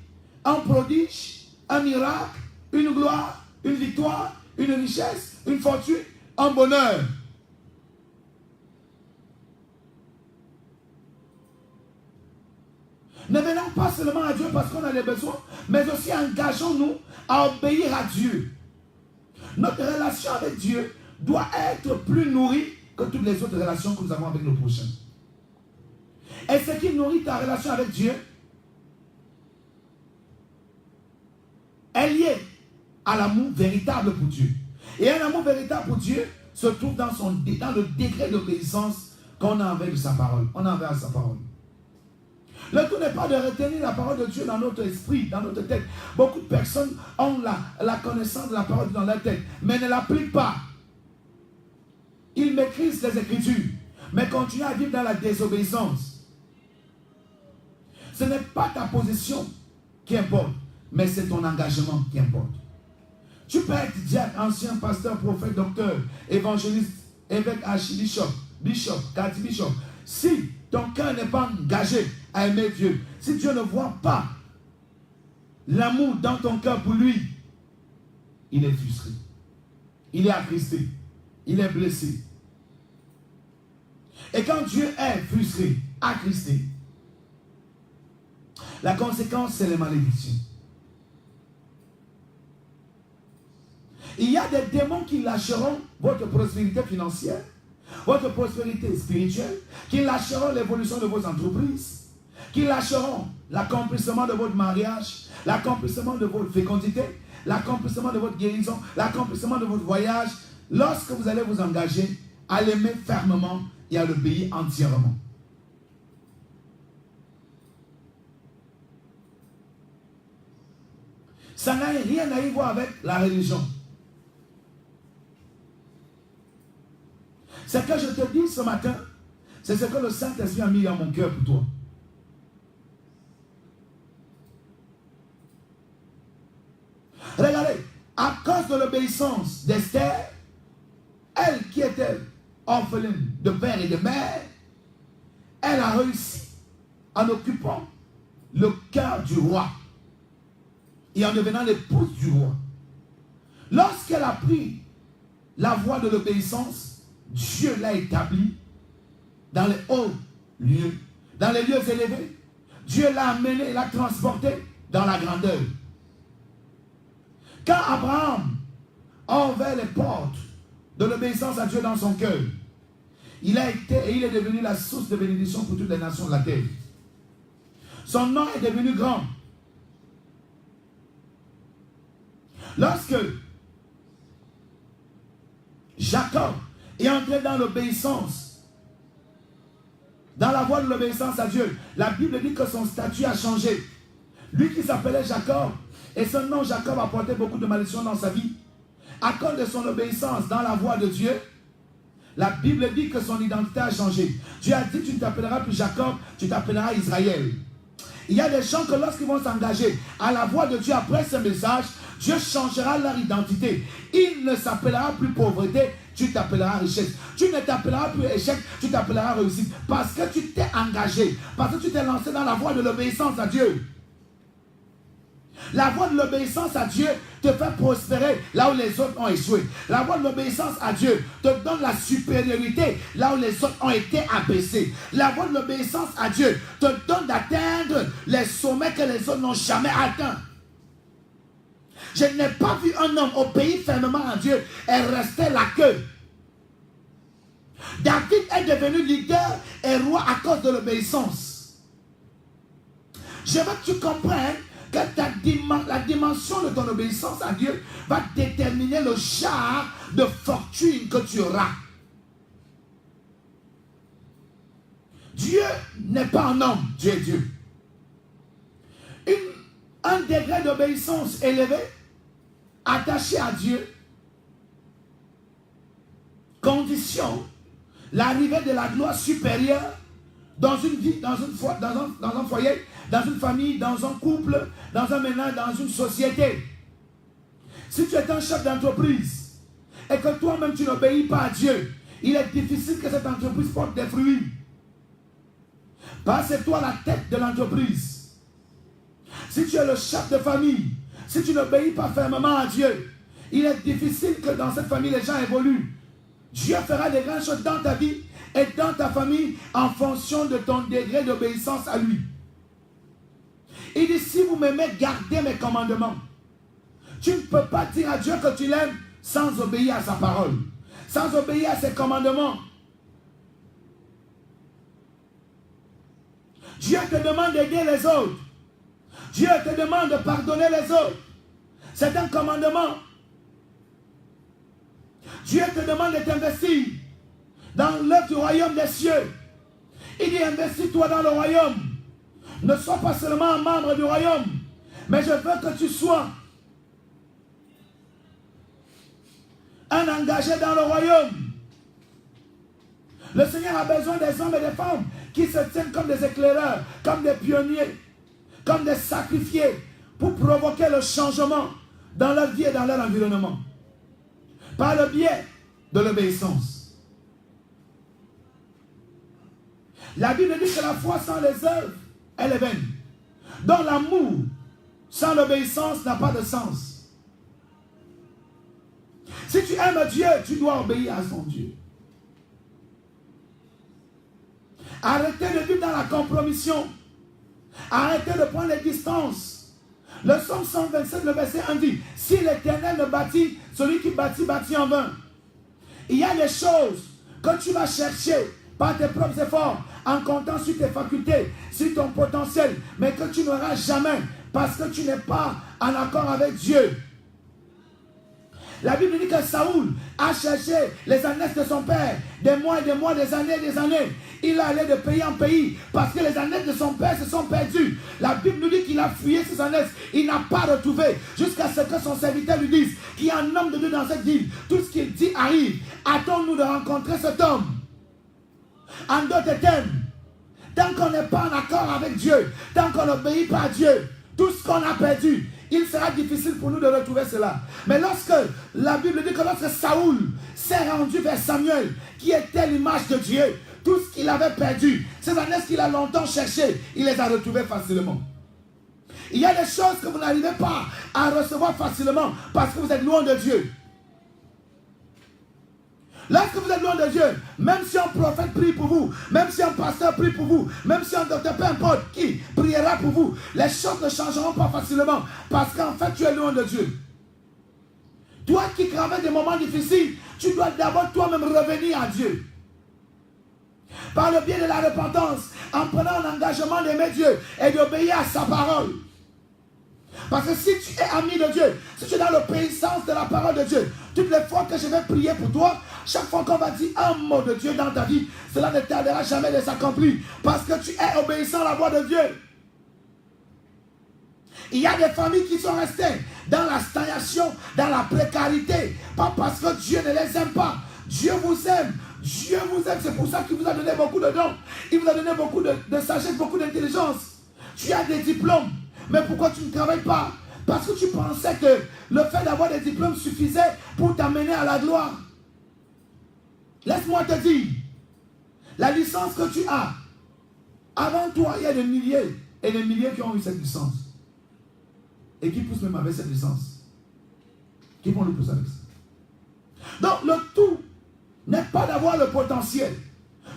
un prodige, un miracle, une gloire, une victoire, une richesse, une fortune, un bonheur. Ne venons pas seulement à Dieu parce qu'on a des besoins, mais aussi engageons-nous à obéir à Dieu. Notre relation avec Dieu doit être plus nourrie que toutes les autres relations que nous avons avec nos prochains. Et ce qui nourrit ta relation avec Dieu est lié à l'amour véritable pour Dieu. Et un amour véritable pour Dieu se trouve dans le degré d'obéissance qu'on a avec sa parole. On a envers sa parole. Le tout n'est pas de retenir la parole de Dieu dans notre esprit, dans notre tête. Beaucoup de personnes ont la connaissance de la parole dans leur tête, mais ne l'appliquent pas. Ils maîtrisent les Écritures, mais continuent à vivre dans la désobéissance. Ce n'est pas ta position qui importe, mais c'est ton engagement qui importe. Tu peux être diacre, ancien pasteur, prophète, docteur, évangéliste, évêque, archibishop, bishop, quasi-bishop. Si ton cœur n'est pas engagé à aimer Dieu, si Dieu ne voit pas l'amour dans ton cœur pour lui, il est frustré, il est attristé, il est blessé. Et quand Dieu est frustré, attristé, la conséquence, c'est les malédictions. Il y a des démons qui lâcheront votre prospérité financière, votre prospérité spirituelle, qui lâcheront l'évolution de vos entreprises, qui lâcheront l'accomplissement de votre mariage, l'accomplissement de votre fécondité, l'accomplissement de votre guérison, l'accomplissement de votre voyage, lorsque vous allez vous engager à l'aimer fermement et à l'obéir entièrement. Ça n'a rien à y voir avec la religion. Ce que je te dis ce matin, c'est ce que le Saint-Esprit a mis dans mon cœur pour toi. Regardez, à cause de l'obéissance d'Esther, elle qui était orpheline de père et de mère, elle a réussi en occupant le cœur du roi et en devenant l'épouse du roi. Lorsqu'elle a pris la voie de l'obéissance, Dieu l'a établie dans les hauts lieux, dans les lieux élevés. Dieu l'a amené, l'a transporté dans la grandeur. Quand Abraham a ouvert les portes de l'obéissance à Dieu dans son cœur, il est devenu la source de bénédiction pour toutes les nations de la terre. Son nom est devenu grand. Lorsque Jacob est entré dans l'obéissance, dans la voie de l'obéissance à Dieu, la Bible dit que son statut a changé. Lui qui s'appelait Jacob, et son nom Jacob a porté beaucoup de malédictions dans sa vie. À cause de son obéissance dans la voie de Dieu, la Bible dit que son identité a changé. Dieu a dit, tu ne t'appelleras plus Jacob, tu t'appelleras Israël. Il y a des gens que lorsqu'ils vont s'engager à la voie de Dieu après ce message, Dieu changera leur identité. Il ne s'appellera plus pauvreté, tu t'appelleras richesse. Tu ne t'appelleras plus échec, tu t'appelleras réussite. Parce que tu t'es engagé, parce que tu t'es lancé dans la voie de l'obéissance à Dieu. La voie de l'obéissance à Dieu te fait prospérer là où les autres ont échoué. La voie de l'obéissance à Dieu te donne la supériorité là où les autres ont été abaissés. La voie de l'obéissance à Dieu te donne d'atteindre les sommets que les autres n'ont jamais atteints. Je n'ai pas vu un homme obéir fermement à Dieu et rester la queue. David est devenu leader et roi à cause de l'obéissance. Je veux que tu comprennes que la dimension de ton obéissance à Dieu va déterminer le genre de fortune que tu auras. Dieu n'est pas un homme, Dieu est Dieu. Un degré d'obéissance élevé, attaché à Dieu, conditionne l'arrivée de la gloire supérieure dans une vie, dans un foyer, dans une famille, dans un couple, dans un ménage, dans une société. Si tu es un chef d'entreprise et que toi-même tu n'obéis pas à Dieu, il est difficile que cette entreprise porte des fruits. Parce que c'est toi la tête de l'entreprise. Si tu es le chef de famille, si tu n'obéis pas fermement à Dieu, il est difficile que dans cette famille les gens évoluent. Dieu fera des grandes choses dans ta vie et dans ta famille en fonction de ton degré d'obéissance à lui. Il dit, si vous m'aimez, gardez mes commandements. Tu ne peux pas dire à Dieu que tu l'aimes sans obéir à sa parole, sans obéir à ses commandements. Dieu te demande d'aider les autres. Dieu te demande de pardonner les autres. C'est un commandement. Dieu te demande de t'investir dans l'œuvre du royaume des cieux. Il dit, investis-toi dans le royaume. Ne sois pas seulement un membre du royaume, mais je veux que tu sois un engagé dans le royaume. Le Seigneur a besoin des hommes et des femmes qui se tiennent comme des éclaireurs, comme des pionniers, comme des sacrifiés pour provoquer le changement dans leur vie et dans leur environnement. Par le biais de l'obéissance. La Bible dit que la foi sans les œuvres, elle est vaine. Donc l'amour sans l'obéissance n'a pas de sens. Si tu aimes Dieu, tu dois obéir à son Dieu. Arrêtez de vivre dans la compromission. Arrêtez de prendre les distances. Le psaume 127, le verset 1 dit, si l'Éternel ne bâtit, celui qui bâtit, bâtit en vain. Il y a des choses que tu vas chercher par tes propres efforts, en comptant sur tes facultés, sur ton potentiel, mais que tu n'auras jamais, parce que tu n'es pas en accord avec Dieu. La Bible dit que Saoul a cherché les ânesses de son père, des mois, des années, des années. Il allait de pays en pays parce que les ânesses de son père se sont perdues. La Bible nous dit qu'il a fouillé ses ânesses. Il n'a pas retrouvé jusqu'à ce que son serviteur lui dise qu'il y a un homme de Dieu dans cette ville. Tout ce qu'il dit arrive. Attends-nous de rencontrer cet homme. En d'autres termes, tant qu'on n'est pas en accord avec Dieu, tant qu'on n'obéit pas à Dieu, tout ce qu'on a perdu, il sera difficile pour nous de retrouver cela. Mais lorsque la Bible dit que lorsque Saoul s'est rendu vers Samuel, qui était l'image de Dieu, tout ce qu'il avait perdu, ces années qu'il a longtemps cherché, il les a retrouvées facilement. Il y a des choses que vous n'arrivez pas à recevoir facilement parce que vous êtes loin de Dieu. Lorsque vous êtes loin de Dieu, même si un prophète prie pour vous, même si un pasteur prie pour vous, même si un docteur, peu importe qui priera pour vous, les choses ne changeront pas facilement parce qu'en fait tu es loin de Dieu. Toi qui traverses des moments difficiles, tu dois d'abord toi-même revenir à Dieu. Par le biais de la repentance, en prenant un engagement d'aimer Dieu et d'obéir à sa parole. Parce que si tu es ami de Dieu, si tu es dans l'obéissance de la parole de Dieu, toutes les fois que je vais prier pour toi, chaque fois qu'on va dire un mot de Dieu dans ta vie, cela ne tardera jamais de s'accomplir. Parce que tu es obéissant à la voix de Dieu. Il y a des familles qui sont restées dans la stagnation, dans la précarité. Pas parce que Dieu ne les aime pas. Dieu vous aime. Dieu vous aime. C'est pour ça qu'il vous a donné beaucoup de dons. Il vous a donné beaucoup de sagesse, beaucoup d'intelligence. Tu as des diplômes. Mais pourquoi tu ne travailles pas? Parce que tu pensais que le fait d'avoir des diplômes suffisait pour t'amener à la gloire. Laisse-moi te dire, la licence que tu as, avant toi, il y a des milliers et des milliers qui ont eu cette licence. Et qui poussent même avec cette licence. Qui vont le pousser avec ça. Donc le tout n'est pas d'avoir le potentiel.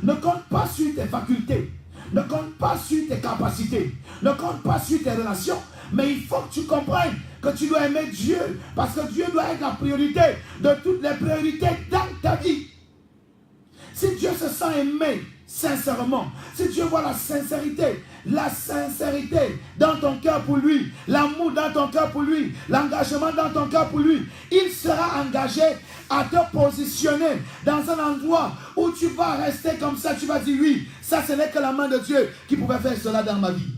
Ne compte pas sur tes facultés. Ne compte pas sur tes capacités. Ne compte pas sur tes relations. Mais il faut que tu comprennes que tu dois aimer Dieu. Parce que Dieu doit être la priorité de toutes les priorités dans ta vie. Si Dieu se sent aimé sincèrement, si Dieu voit la sincérité dans ton cœur pour lui, l'amour dans ton cœur pour lui, l'engagement dans ton cœur pour lui, il sera engagé à te positionner dans un endroit où tu vas rester comme ça, tu vas dire oui, ça ce n'est que la main de Dieu qui pouvait faire cela dans ma vie.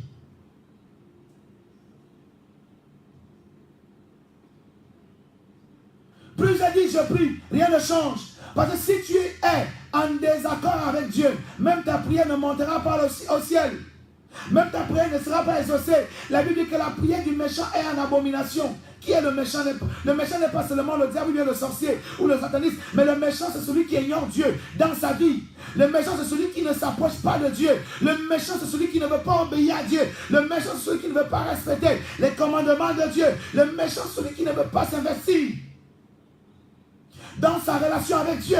Plus je dis je prie, rien ne change. Parce que si tu es en désaccord avec Dieu, même ta prière ne montera pas au ciel. Même ta prière ne sera pas exaucée. La Bible dit que la prière du méchant est en abomination. Qui est le méchant? Le méchant n'est pas seulement le diable ou bien le sorcier ou le sataniste, mais le méchant c'est celui qui ignore Dieu dans sa vie. Le méchant c'est celui qui ne s'approche pas de Dieu. Le méchant c'est celui qui ne veut pas obéir à Dieu. Le méchant c'est celui qui ne veut pas respecter les commandements de Dieu. Le méchant c'est celui qui ne veut pas s'investir dans sa relation avec Dieu.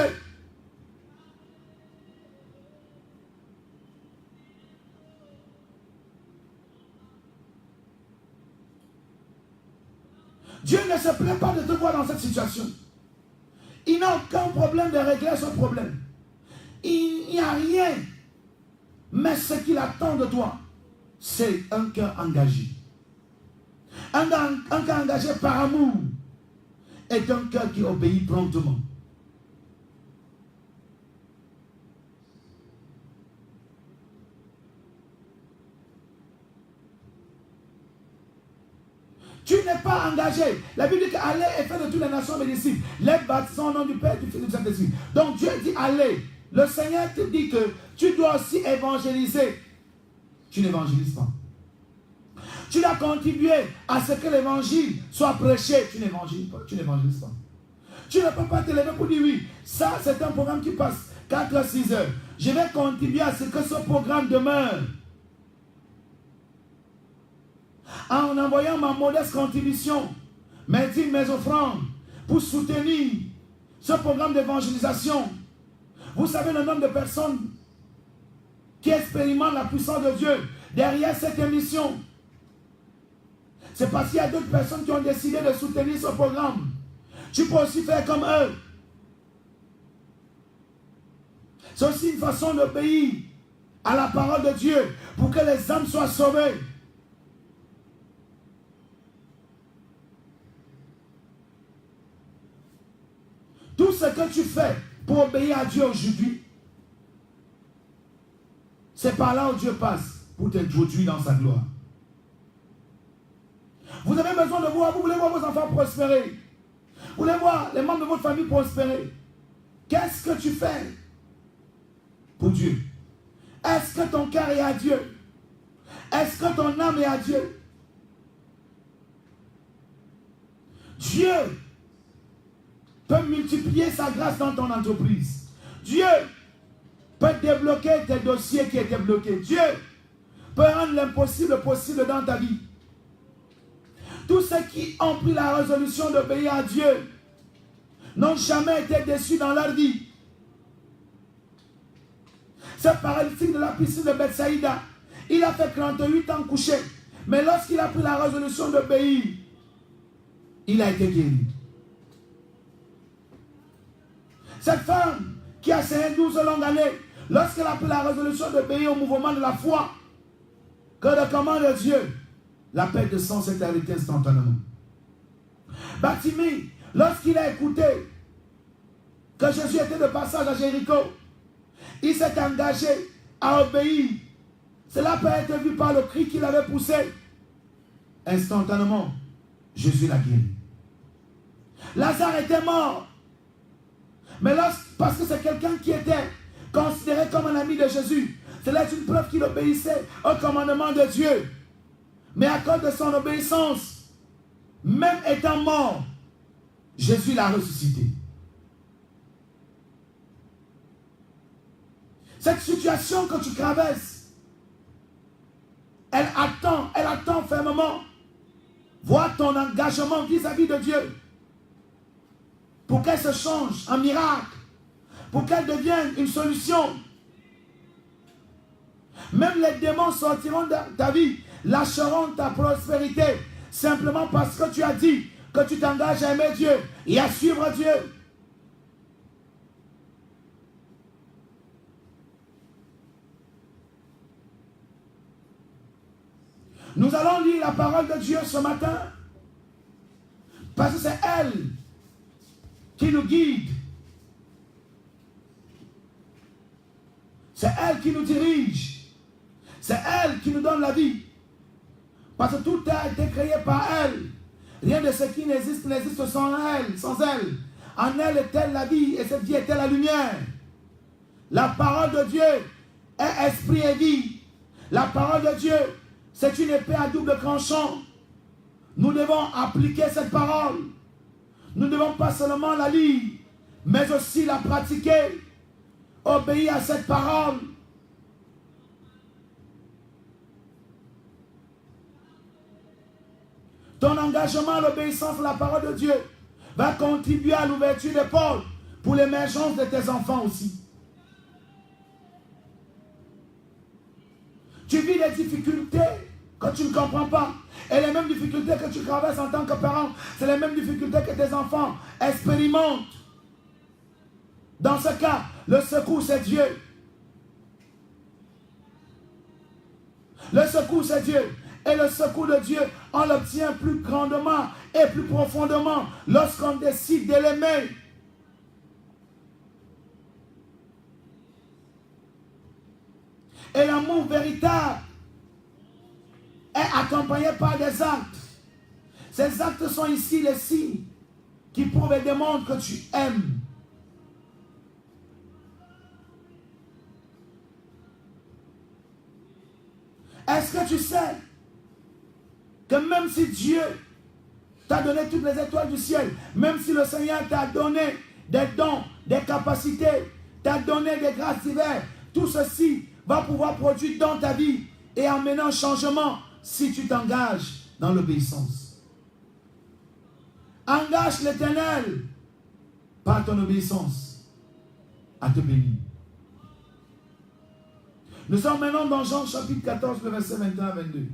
Dieu ne se plaint pas de te voir dans cette situation. Il n'a aucun problème de régler son problème. Il n'y a rien. Mais ce qu'il attend de toi, c'est un cœur engagé. Un cœur engagé par amour est un cœur qui obéit promptement. Tu n'es pas engagé. La Bible dit qu'allez et faites de toutes les nations mes disciples. Les baptisons au nom du Père, du Fils et du Saint-Esprit. Donc Dieu dit allez. Le Seigneur te dit que tu dois aussi évangéliser. Tu n'évangélises pas. Tu dois contribuer à ce que l'évangile soit prêché. Tu n'évangélises pas. Tu n'évangélises pas. Tu ne peux pas te lever pour dire oui. Ça, c'est un programme qui passe 4 à 6 heures. Je vais contribuer à ce que ce programme demeure. En envoyant ma modeste contribution, mes dîmes, mes offrandes, pour soutenir ce programme d'évangélisation. Vous savez le nombre de personnes qui expérimentent la puissance de Dieu derrière cette émission. C'est parce qu'il y a d'autres personnes qui ont décidé de soutenir ce programme. Tu peux aussi faire comme eux. C'est aussi une façon d'obéir à la parole de Dieu pour que les âmes soient sauvées. Tout ce que tu fais pour obéir à Dieu aujourd'hui, c'est par là où Dieu passe pour t'introduire dans sa gloire. Vous avez besoin de voir, vous voulez voir vos enfants prospérer. Vous voulez voir les membres de votre famille prospérer. Qu'est-ce que tu fais pour Dieu? Est-ce que ton cœur est à Dieu? Est-ce que ton âme est à Dieu? Dieu peut multiplier sa grâce dans ton entreprise. Dieu peut débloquer tes dossiers qui étaient bloqués. Dieu peut rendre l'impossible possible dans ta vie. Tous ceux qui ont pris la résolution d'obéir à Dieu n'ont jamais été déçus dans leur vie. Ce paralytique de la piscine de Bethsaïda, il a fait 38 ans couché. Mais lorsqu'il a pris la résolution d'obéir, il a été guéri. Cette femme qui a saigné 12 longues années, lorsqu'elle a pris la résolution d'obéir au mouvement de la foi, que le commande de Dieu, la paix de sang s'est arrêtée instantanément. Bartimée, lorsqu'il a écouté que Jésus était de passage à Jéricho, il s'est engagé à obéir. Cela peut être vu par le cri qu'il avait poussé. Instantanément, Jésus l'a guéri. Lazare était mort. Mais parce que c'est quelqu'un qui était considéré comme un ami de Jésus, cela est une preuve qu'il obéissait au commandement de Dieu. Mais à cause de son obéissance, même étant mort, Jésus l'a ressuscité. Cette situation que tu traverses, elle attend fermement. Vois ton engagement vis-à-vis de Dieu. Pour qu'elle se change en miracle. Pour qu'elle devienne une solution. Même les démons sortiront de ta vie, lâcheront ta prospérité. Simplement parce que tu as dit que tu t'engages à aimer Dieu et à suivre Dieu. Nous allons lire la parole de Dieu ce matin. Parce que c'est elle qui nous guide. C'est elle qui nous dirige. C'est elle qui nous donne la vie. Parce que tout a été créé par elle. Rien de ce qui n'existe n'existe sans elle. Sans elle. En elle était la vie, et cette vie était la lumière. La parole de Dieu est esprit et vie. La parole de Dieu, c'est une épée à double tranchant. Nous devons appliquer cette parole. Nous ne devons pas seulement la lire, mais aussi la pratiquer. Obéir à cette parole. Ton engagement à l'obéissance à la parole de Dieu va contribuer à l'ouverture des portes pour l'émergence de tes enfants aussi. Tu vis des difficultés que tu ne comprends pas. Et les mêmes difficultés que tu traverses en tant que parent, c'est les mêmes difficultés que tes enfants expérimentent. Dans ce cas, le secours, c'est Dieu. Le secours, c'est Dieu. Et le secours de Dieu, on l'obtient plus grandement et plus profondément lorsqu'on décide de l'aimer. Et l'amour véritable est accompagné par des actes. Ces actes sont ici les signes qui prouvent et démontrent que tu aimes. Est-ce que tu sais que même si Dieu t'a donné toutes les étoiles du ciel, même si le Seigneur t'a donné des dons, des capacités, t'a donné des grâces diverses, tout ceci va pouvoir produire dans ta vie et amener un changement si tu t'engages dans l'obéissance. Engage l'Éternel par ton obéissance à te bénir. Nous sommes maintenant dans Jean chapitre 14, le verset 21 à 22.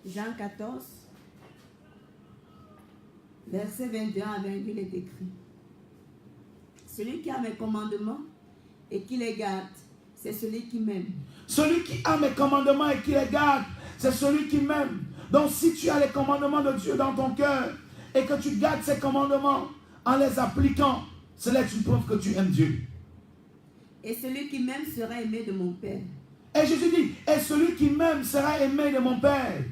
Jean 14, verset 21 à 22, il est écrit: celui qui a mes commandements et qui les garde, c'est celui qui m'aime. Celui qui a mes commandements et qui les garde, c'est celui qui m'aime. Donc si tu as les commandements de Dieu dans ton cœur et que tu gardes ces commandements en les appliquant, cela est une preuve que tu aimes Dieu. Et celui qui m'aime sera aimé de mon Père. Et Jésus dit, et celui qui m'aime sera aimé de mon Père.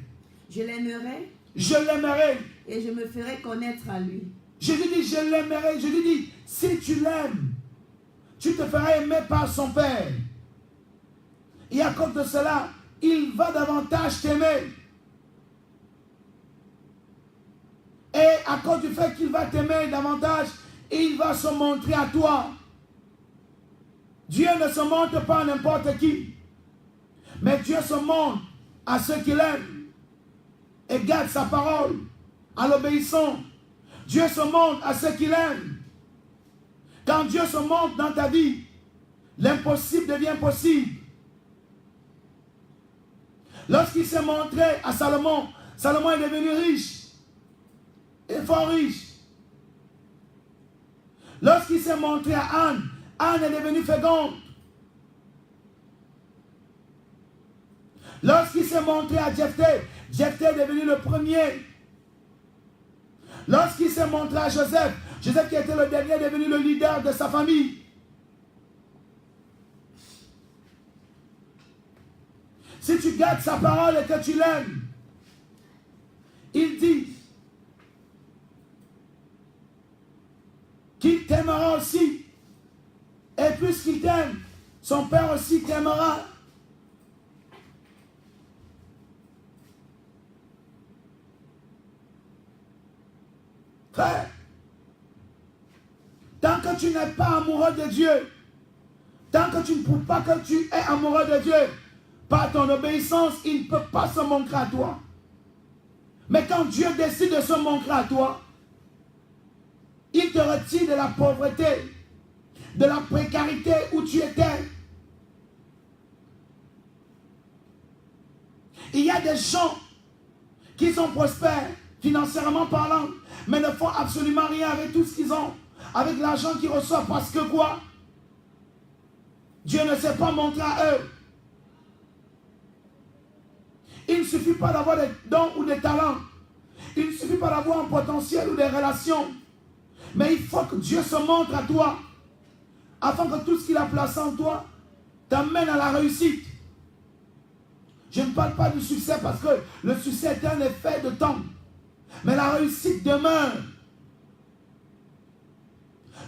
Je l'aimerai. Je l'aimerai. Et je me ferai connaître à lui. Jésus dit, je l'aimerai. Jésus dit, si tu l'aimes, tu te feras aimer par son Père. Et à cause de cela, il va davantage t'aimer. Et à cause du fait qu'il va t'aimer davantage, il va se montrer à toi. Dieu ne se montre pas à n'importe qui. Mais Dieu se montre à ceux qu'il aime et garde sa parole en l'obéissant. Dieu se montre à ceux qu'il aime. Quand Dieu se montre dans ta vie, l'impossible devient possible. Lorsqu'il s'est montré à Salomon, Salomon est devenu riche. Et fort riche. Lorsqu'il s'est montré à Anne, Anne est devenue féconde. Lorsqu'il s'est montré à Jephthé, Jephthé est devenu le premier. Lorsqu'il s'est montré à Joseph, Joseph qui était le dernier est devenu le leader de sa famille. Si tu gardes sa parole et que tu l'aimes, il dit qu'il t'aimera aussi. Et plus qu'il t'aime, son Père aussi t'aimera. Frère, tant que tu n'es pas amoureux de Dieu, tant que tu ne prouves pas que tu es amoureux de Dieu, par ton obéissance, il ne peut pas se montrer à toi. Mais quand Dieu décide de se montrer à toi, il te retire de la pauvreté, de la précarité où tu étais. Il y a des gens qui sont prospères, financièrement parlant, mais ne font absolument rien avec tout ce qu'ils ont, avec l'argent qu'ils reçoivent, parce que quoi? Dieu ne s'est pas montré à eux. Il ne suffit pas d'avoir des dons ou des talents. Il ne suffit pas d'avoir un potentiel ou des relations. Mais il faut que Dieu se montre à toi, afin que tout ce qu'il a placé en toi t'amène à la réussite. Je ne parle pas du succès parce que le succès est un effet de temps. Mais la réussite demeure.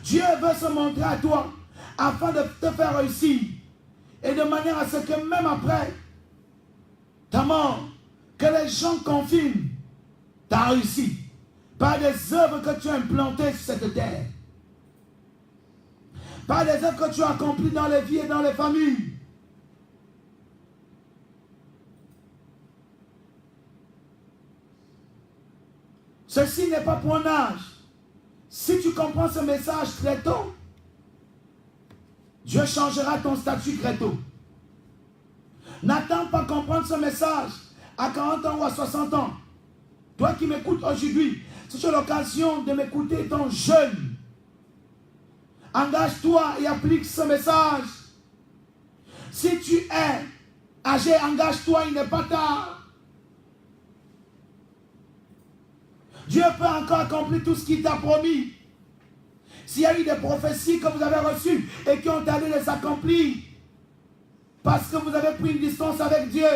Dieu veut se montrer à toi afin de te faire réussir. Et de manière à ce que même après ta mort, que les gens confirment ta réussite par des œuvres que tu as implantées sur cette terre. Par des œuvres que tu as accomplies dans les vies et dans les familles. Ceci n'est pas pour un âge. Si tu comprends ce message très tôt, Dieu changera ton statut très tôt. N'attends pas comprendre ce message à 40 ans ou à 60 ans. Toi qui m'écoutes aujourd'hui, si tu as l'occasion de m'écouter étant jeune, engage-toi et applique ce message. Si tu es âgé, engage-toi, il n'est pas tard. Dieu peut encore accomplir tout ce qu'il t'a promis. S'il y a eu des prophéties que vous avez reçues et qui ont tardé de s'accomplir, parce que vous avez pris une distance avec Dieu.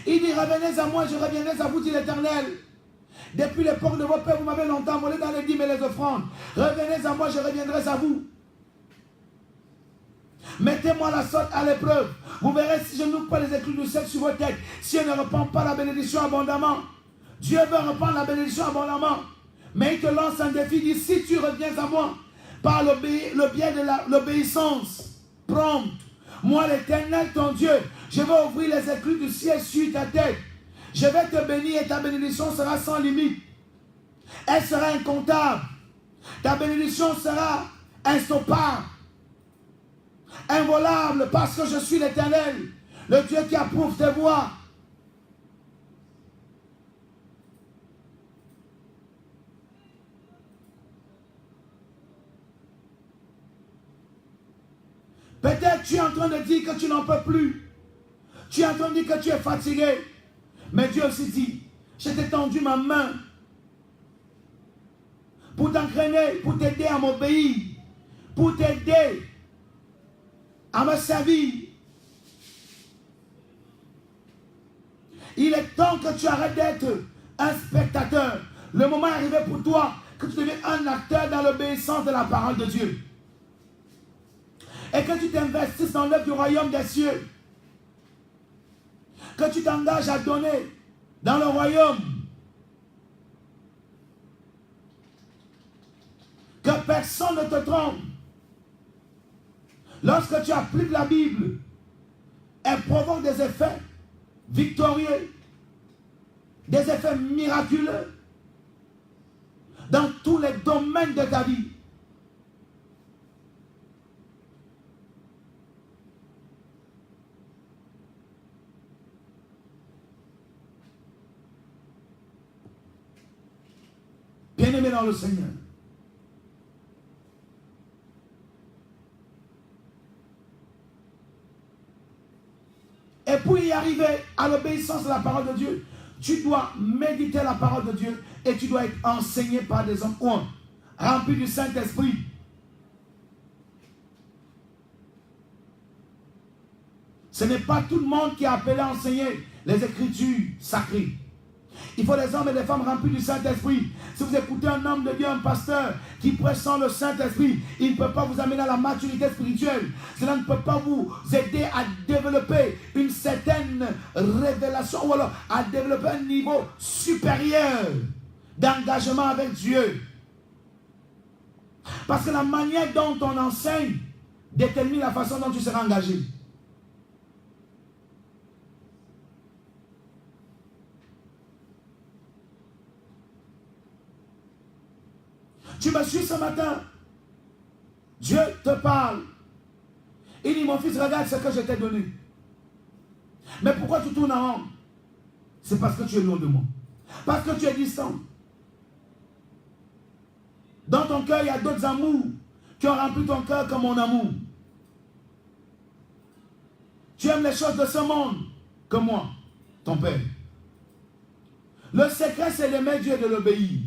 Il dit, revenez à moi, je reviendrai à vous, dit l'Éternel. Depuis l'époque de vos pères, vous m'avez longtemps volé dans les dîmes et les offrandes. Revenez à moi, je reviendrai à vous. Mettez-moi la sorte à l'épreuve. Vous verrez si je n'ouvre pas les éclus du ciel sur vos têtes. Si je ne reprends pas la bénédiction abondamment. Dieu veut reprendre la bénédiction abondamment. Mais il te lance un défi. Il dit, si tu reviens à moi par le biais de l'obéissance prompte, moi l'Éternel ton Dieu, je vais ouvrir les éclus du ciel sur ta tête. Je vais te bénir et ta bénédiction sera sans limite. Elle sera incontable. Ta bénédiction sera instoppable. Involable, parce que je suis l'Éternel, le Dieu qui approuve tes voies. Peut-être tu es en train de dire que tu n'en peux plus. Tu es en train de dire que tu es fatigué. Mais Dieu aussi dit, je t'ai tendu ma main pour t'entraîner, pour t'aider à m'obéir, pour t'aider à me servir. Il est temps que tu arrêtes d'être un spectateur. Le moment est arrivé pour toi que tu deviens un acteur dans l'obéissance de la parole de Dieu. Et que tu t'investisses dans l'œuvre du royaume des cieux. Que tu t'engages à donner dans le royaume. Que personne ne te trompe. Lorsque tu appliques la Bible, elle provoque des effets victorieux, des effets miraculeux dans tous les domaines de ta vie. Bien-aimé dans le Seigneur, et pour y arriver à l'obéissance de la parole de Dieu, tu dois méditer la parole de Dieu et tu dois être enseigné par des hommes remplis du Saint-Esprit. Ce n'est pas tout le monde qui est appelé à enseigner les Écritures sacrées. Il faut des hommes et des femmes remplis du Saint-Esprit. Si vous écoutez un homme de Dieu, un pasteur qui prêche sans le Saint-Esprit, il ne peut pas vous amener à la maturité spirituelle. Cela ne peut pas vous aider à développer une certaine révélation ou alors à développer un niveau supérieur d'engagement avec Dieu. Parce que la manière dont on enseigne détermine la façon dont tu seras engagé. Tu me suis ce matin. Dieu te parle. Il dit, mon fils, regarde ce que je t'ai donné. Mais pourquoi tu tournes en rond? C'est parce que tu es loin de moi. Parce que tu es distant. Dans ton cœur, il y a d'autres amours qui ont rempli ton cœur comme mon amour. Tu aimes les choses de ce monde comme moi, ton Père. Le secret, c'est d'aimer Dieu et de l'obéir.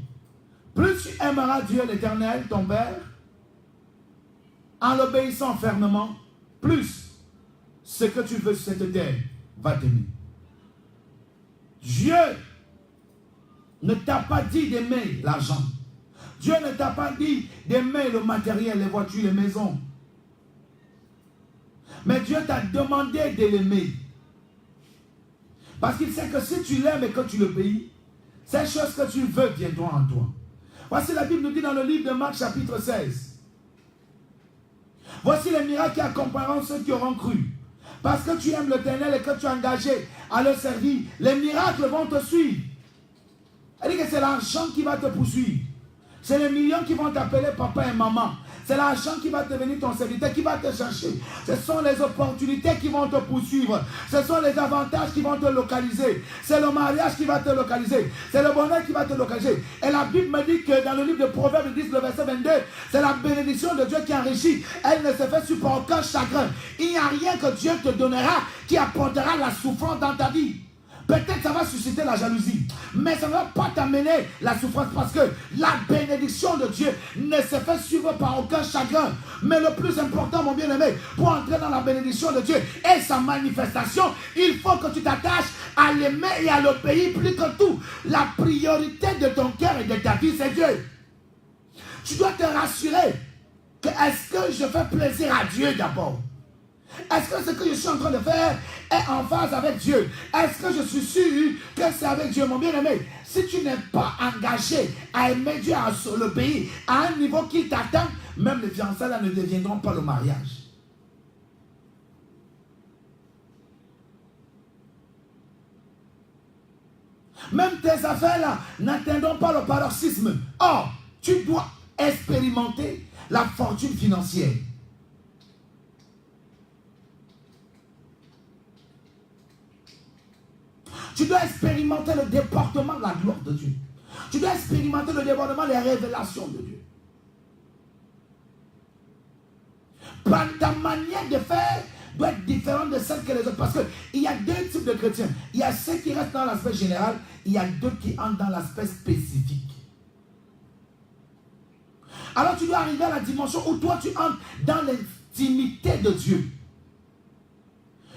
Plus tu aimeras Dieu l'Éternel, ton Père, en l'obéissant fermement, plus ce que tu veux sur cette terre va t'aimer. Dieu ne t'a pas dit d'aimer l'argent. Dieu ne t'a pas dit d'aimer le matériel, les voitures, les maisons. Mais Dieu t'a demandé de l'aimer. Parce qu'il sait que si tu l'aimes et que tu le payes, ces choses que tu veux viendront en toi. Voici la Bible nous dit dans le livre de Marc chapitre 16. Voici les miracles qui accompagneront ceux qui auront cru. Parce que tu aimes l'Éternel et que tu es engagé à le servir, les miracles vont te suivre. Elle dit que c'est l'argent qui va te poursuivre. C'est les millions qui vont t'appeler papa et maman. C'est l'argent qui va devenir ton serviteur, qui va te chercher. Ce sont les opportunités qui vont te poursuivre. Ce sont les avantages qui vont te localiser. C'est le mariage qui va te localiser. C'est le bonheur qui va te localiser. Et la Bible me dit que dans le livre de Proverbes 10, le verset 22, c'est la bénédiction de Dieu qui enrichit. Elle ne se fait sur aucun chagrin. Il n'y a rien que Dieu te donnera qui apportera la souffrance dans ta vie. Peut-être ça va susciter la jalousie, mais ça ne va pas t'amener la souffrance parce que la bénédiction de Dieu ne se fait suivre par aucun chagrin. Mais le plus important, mon bien-aimé, pour entrer dans la bénédiction de Dieu et sa manifestation, il faut que tu t'attaches à l'aimer et à l'obéir plus que tout. La priorité de ton cœur et de ta vie, c'est Dieu. Tu dois te rassurer que est-ce que je fais plaisir à Dieu d'abord? Est-ce que ce que je suis en train de faire est en phase avec Dieu? Est-ce que je suis sûr que c'est avec Dieu, mon bien-aimé? Si tu n'es pas engagé à aimer Dieu, à le pays, à un niveau qui t'attend, même les fiançailles là ne deviendront pas le mariage. Même tes affaires là n'atteindront pas le paroxysme. Or, tu dois expérimenter la fortune financière. Tu dois expérimenter le déportement de la gloire de Dieu. Tu dois expérimenter le déportement des révélations de Dieu. Ta manière de faire doit être différente de celle que les autres. Parce qu'il y a deux types de chrétiens. Il y a ceux qui restent dans l'aspect général. Il y a d'autres qui entrent dans l'aspect spécifique. Alors tu dois arriver à la dimension où toi tu entres dans l'intimité de Dieu.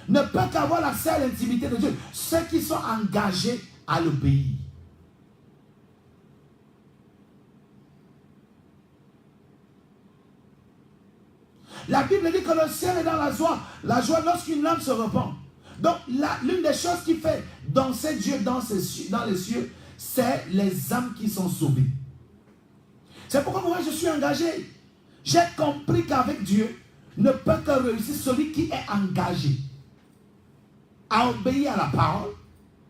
Ne peut qu'avoir l'accès à l'intimité de Dieu ceux qui sont engagés à l'obéir. La Bible dit que le ciel est dans la joie lorsqu'une âme se repent. Donc l'une des choses qui fait danser Dieu dans les cieux, c'est les âmes qui sont sauvées. C'est pourquoi moi je suis engagé. J'ai compris qu'avec Dieu, ne peut que réussir celui qui est engagé à obéir à la parole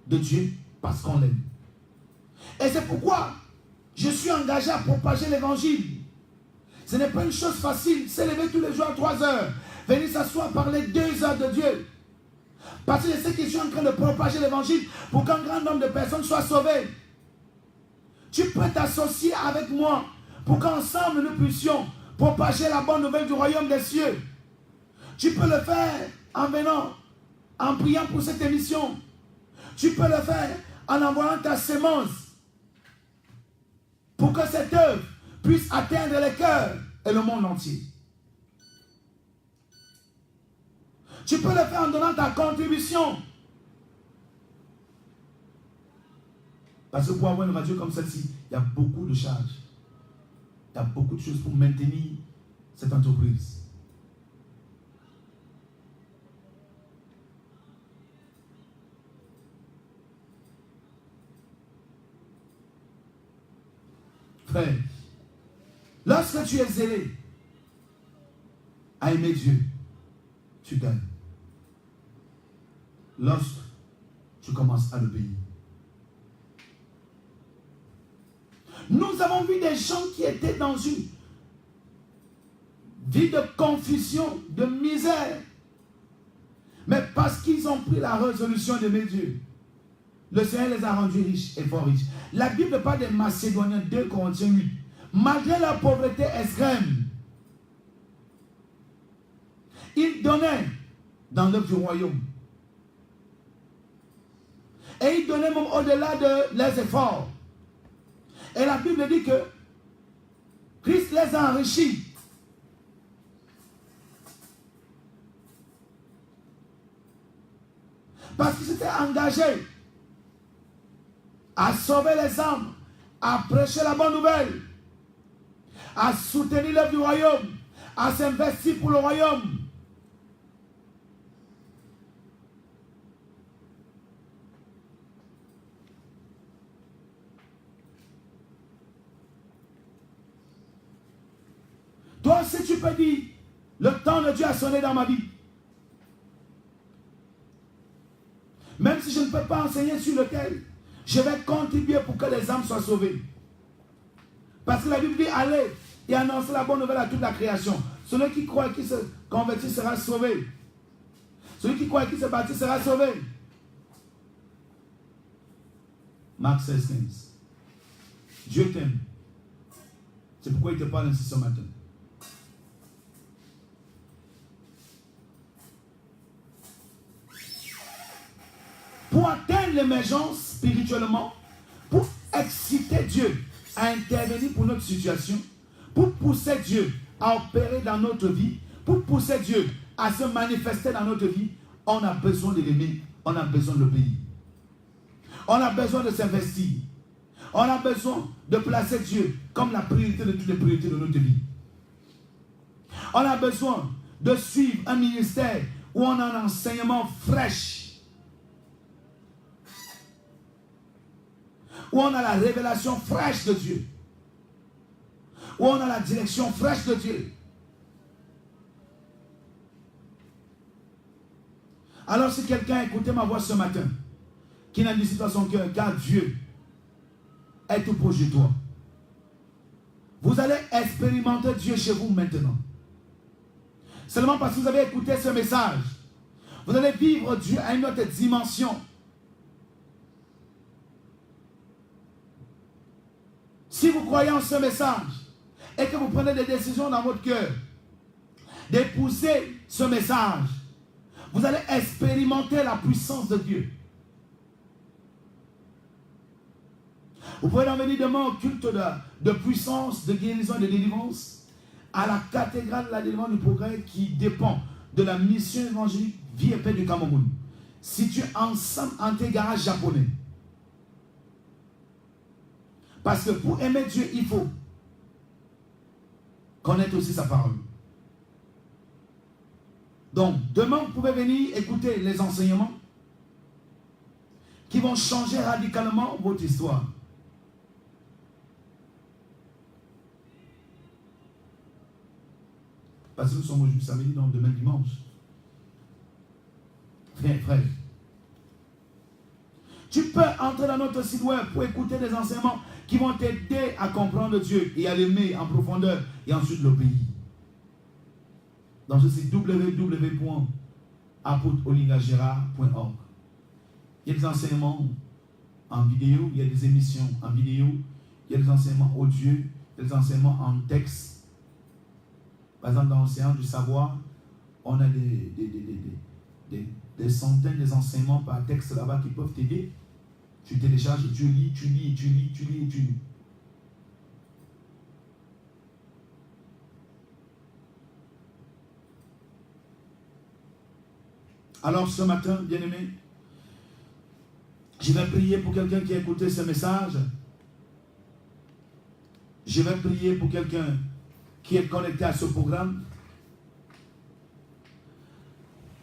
de Dieu parce qu'on l'aime. Et c'est pourquoi je suis engagé à propager l'évangile. Ce n'est pas une chose facile, c'est lever tous les jours à 3 heures, venir s'asseoir, parler 2 heures de Dieu. Parce que je sais que je suis en train de propager l'évangile pour qu'un grand nombre de personnes soient sauvées. Tu peux t'associer avec moi pour qu'ensemble nous puissions propager la bonne nouvelle du royaume des cieux. Tu peux le faire en venant, en priant pour cette émission. Tu peux le faire en envoyant ta sémence pour que cette œuvre puisse atteindre les cœurs et le monde entier. Tu peux le faire en donnant ta contribution. Parce que pour avoir une radio comme celle-ci, il y a beaucoup de charges. Il y a beaucoup de choses pour maintenir cette entreprise. Frère, lorsque tu es zélé à aimer Dieu, tu gagnes. Lorsque tu commences à l'obéir. Nous avons vu des gens qui étaient dans une vie de confusion, de misère. Mais parce qu'ils ont pris la résolution d'aimer Dieu, le Seigneur les a rendus riches et fort riches. La Bible parle des Macédoniens, 2 Corinthiens 8. Malgré leur pauvreté extrême, ils donnaient dans l'œuvre du royaume. Et ils donnaient même au-delà de leurs efforts. Et la Bible dit que Christ les a enrichis. Parce qu'ils s'étaient engagés à sauver les âmes, à prêcher la bonne nouvelle, à soutenir l'œuvre du royaume, à s'investir pour le royaume. Toi aussi tu peux dire, le temps de Dieu a sonné dans ma vie. Même si je ne peux pas enseigner sur lequel, je vais contribuer pour que les âmes soient sauvées. Parce que la Bible dit, allez et annoncez la bonne nouvelle à toute la création. Celui qui croit et qui se convertit sera sauvé. Celui qui croit et qui se baptise sera sauvé. Marc 16, 15. Dieu t'aime. C'est pourquoi il te parle ainsi ce matin. Pour atteindre l'émergence spirituellement, pour exciter Dieu à intervenir pour notre situation, pour pousser Dieu à opérer dans notre vie, pour pousser Dieu à se manifester dans notre vie, on a besoin de l'aimer, on a besoin de l'obéir. On a besoin de s'investir. On a besoin de placer Dieu comme la priorité de toutes les priorités de notre vie. On a besoin de suivre un ministère où on a un enseignement fraîche, où on a la révélation fraîche de Dieu, où on a la direction fraîche de Dieu. Alors si quelqu'un a écouté ma voix ce matin, qui n'a dit pas son cœur, car Dieu est tout proche de toi, vous allez expérimenter Dieu chez vous maintenant. Seulement parce que vous avez écouté ce message, vous allez vivre Dieu à une autre dimension. Si vous croyez en ce message et que vous prenez des décisions dans votre cœur d'épouser ce message, vous allez expérimenter la puissance de Dieu. Vous pouvez en venir demain au culte de puissance, de guérison et de délivrance à la cathédrale de la délivrance du progrès qui dépend de la mission évangélique Vie et Paix du Cameroun, située ensemble entre les garages japonais. Parce que pour aimer Dieu, il faut connaître aussi sa parole. Donc, demain, vous pouvez venir écouter les enseignements qui vont changer radicalement votre histoire. Parce que nous sommes aujourd'hui samedi, donc demain dimanche. Frère. Tu peux entrer dans notre site web pour écouter des enseignements qui vont t'aider à comprendre Dieu et à l'aimer en profondeur et ensuite l'obéir. Dans ce site www.apôtreolingagérard.org. Il y a des enseignements en vidéo, il y a des émissions en vidéo, il y a des enseignements audio, il y a des enseignements en texte. Par exemple, dans l'Océan du Savoir, on a des centaines d'enseignements par texte là-bas qui peuvent t'aider. Tu télécharges et tu lis. Alors ce matin, bien-aimé, je vais prier pour quelqu'un qui a écouté ce message. Je vais prier pour quelqu'un qui est connecté à ce programme.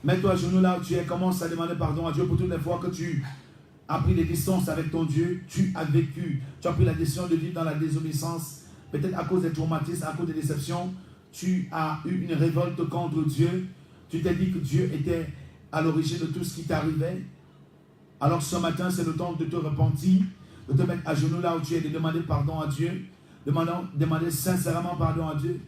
Mets-toi à genoux là où tu es, commence à demander pardon à Dieu pour toutes les fois que tu as pris des distances avec ton Dieu, tu as vécu, tu as pris la décision de vivre dans la désobéissance, peut-être à cause des traumatismes, à cause des déceptions, tu as eu une révolte contre Dieu, tu t'es dit que Dieu était à l'origine de tout ce qui t'arrivait. Alors ce matin, c'est le temps de te repentir, de te mettre à genoux là où tu es, de demander pardon à Dieu, demander sincèrement pardon à Dieu.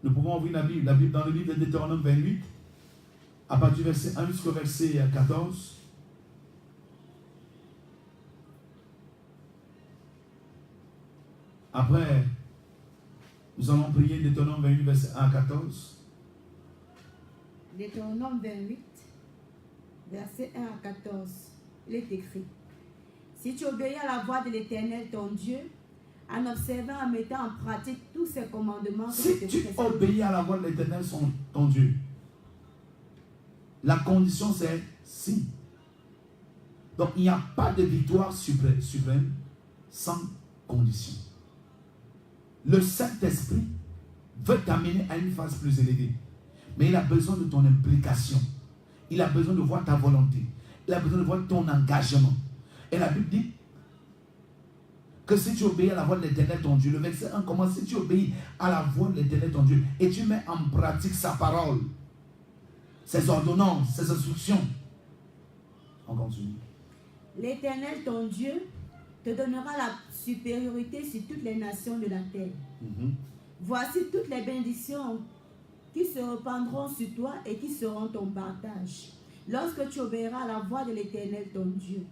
Nous pouvons ouvrir la Bible dans le livre de Deutéronome 28, à partir du verset 1 jusqu'au verset 14. Après, nous allons prier Deutéronome 28, verset 1 à 14. Deutéronome 28, verset 1 à 14. Il est écrit: Si tu obéis à la voix de l'Éternel ton Dieu, en observant, en mettant en pratique tous ces commandements. Que Si tu obéis à la voix de l'Éternel, ton Dieu, la condition c'est si. Donc il n'y a pas de victoire suprême sans condition. Le Saint-Esprit veut t'amener à une phase plus élevée. Mais il a besoin de ton implication. Il a besoin de voir ta volonté. Il a besoin de voir ton engagement. Et la Bible dit que si tu obéis à la voix de l'Éternel ton Dieu, le verset 1 commence, si tu obéis à la voix de l'Éternel ton Dieu et tu mets en pratique sa parole, ses ordonnances, ses instructions. On continue. L'Éternel ton Dieu te donnera la supériorité sur toutes les nations de la terre. Voici toutes les bénédictions qui se répandront sur toi et qui seront ton partage. Lorsque tu obéiras à la voix de l'Éternel ton Dieu,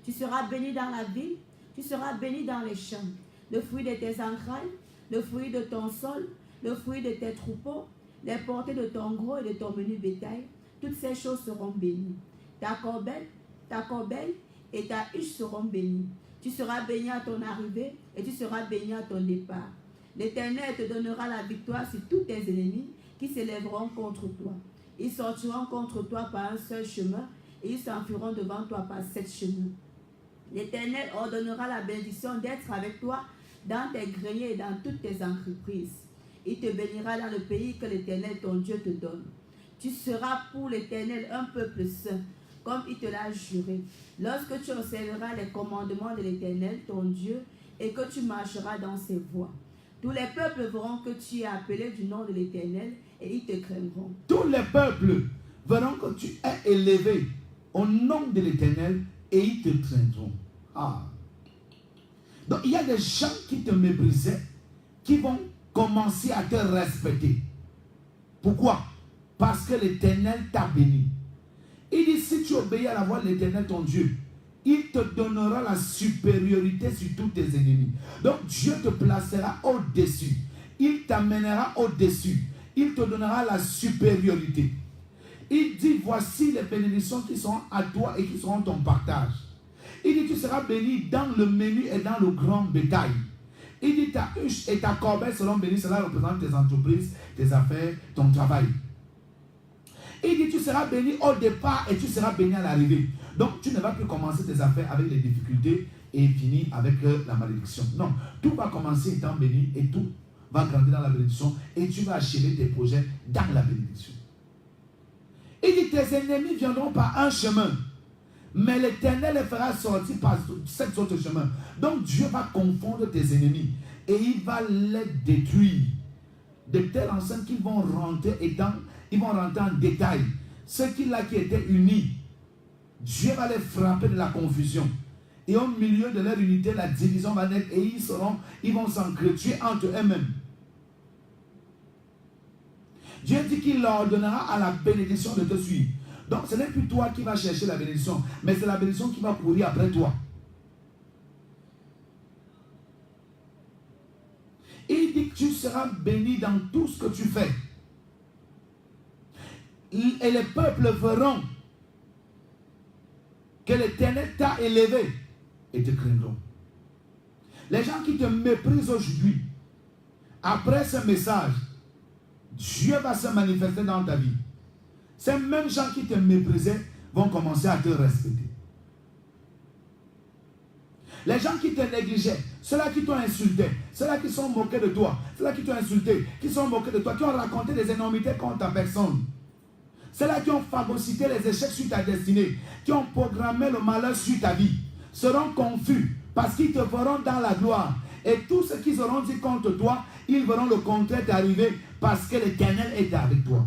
tu seras béni dans la ville, tu seras béni dans les champs. Le fruit de tes entrailles, le fruit de ton sol, le fruit de tes troupeaux, les portées de ton gros et de ton menu bétail, toutes ces choses seront bénies. Ta corbeille et ta huche seront bénies. Tu seras béni à ton arrivée et tu seras béni à ton départ. L'Éternel te donnera la victoire sur tous tes ennemis qui s'élèveront contre toi. Ils sortiront contre toi par un seul chemin et ils s'enfuiront devant toi par 7 chemins. L'Éternel ordonnera la bénédiction d'être avec toi dans tes greniers et dans toutes tes entreprises. Il te bénira dans le pays que l'Éternel ton Dieu te donne. Tu seras pour l'Éternel un peuple saint, comme il te l'a juré. Lorsque tu observeras les commandements de l'Éternel ton Dieu et que tu marcheras dans ses voies, tous les peuples verront que tu es appelé du nom de l'Éternel et ils te craindront. Tous les peuples verront que tu es élevé au nom de l'Éternel et ils te craindront. Ah. Donc il y a des gens qui te méprisaient qui vont commencer à te respecter. Pourquoi? Parce que l'Éternel t'a béni. Il dit, si tu obéis à la voix de l'Éternel ton Dieu, il te donnera la supériorité sur tous tes ennemis. Donc Dieu te placera au-dessus. Il t'amènera au-dessus. Il te donnera la supériorité. Il dit, voici les bénédictions qui seront à toi et qui seront ton partage. Il dit, tu seras béni dans le menu et dans le grand bétail. Il dit, ta huche et ta corbeille seront bénies. Cela représente tes entreprises, tes affaires, ton travail. Il dit, tu seras béni au départ et tu seras béni à l'arrivée. Donc, tu ne vas plus commencer tes affaires avec les difficultés et finir avec la malédiction. Non, tout va commencer étant béni et tout va grandir dans la bénédiction et tu vas achever tes projets dans la bénédiction. Il dit, tes ennemis viendront par un chemin, mais l'Éternel les fera sortir par 7 autres chemins. Donc, Dieu va confondre tes ennemis et il va les détruire de telle enceinte qu'ils vont rentrer en détail. Ceux qui étaient unis, Dieu va les frapper de la confusion. Et au milieu de leur unité, la division va naître et ils vont s'entretuer entre eux-mêmes. Dieu dit qu'il leur donnera à la bénédiction de te suivre. Donc ce n'est plus toi qui vas chercher la bénédiction, mais c'est la bénédiction qui va courir après toi. Il dit que tu seras béni dans tout ce que tu fais. Et les peuples verront que l'Éternel t'a élevé et te craindront. Les gens qui te méprisent aujourd'hui, après ce message, Dieu va se manifester dans ta vie. Ces mêmes gens qui te méprisaient vont commencer à te respecter. Les gens qui te négligeaient, ceux-là qui t'ont insulté, ceux-là qui sont moqués de toi, ceux-là qui t'ont insulté, qui sont moqués de toi, qui ont raconté des énormités contre ta personne, ceux-là qui ont phagocyté les échecs sur ta destinée, qui ont programmé le malheur sur ta vie, seront confus parce qu'ils te verront dans la gloire. Et tout ce qu'ils auront dit contre toi, ils verront le contraire t'arriver parce que l'Éternel est avec toi.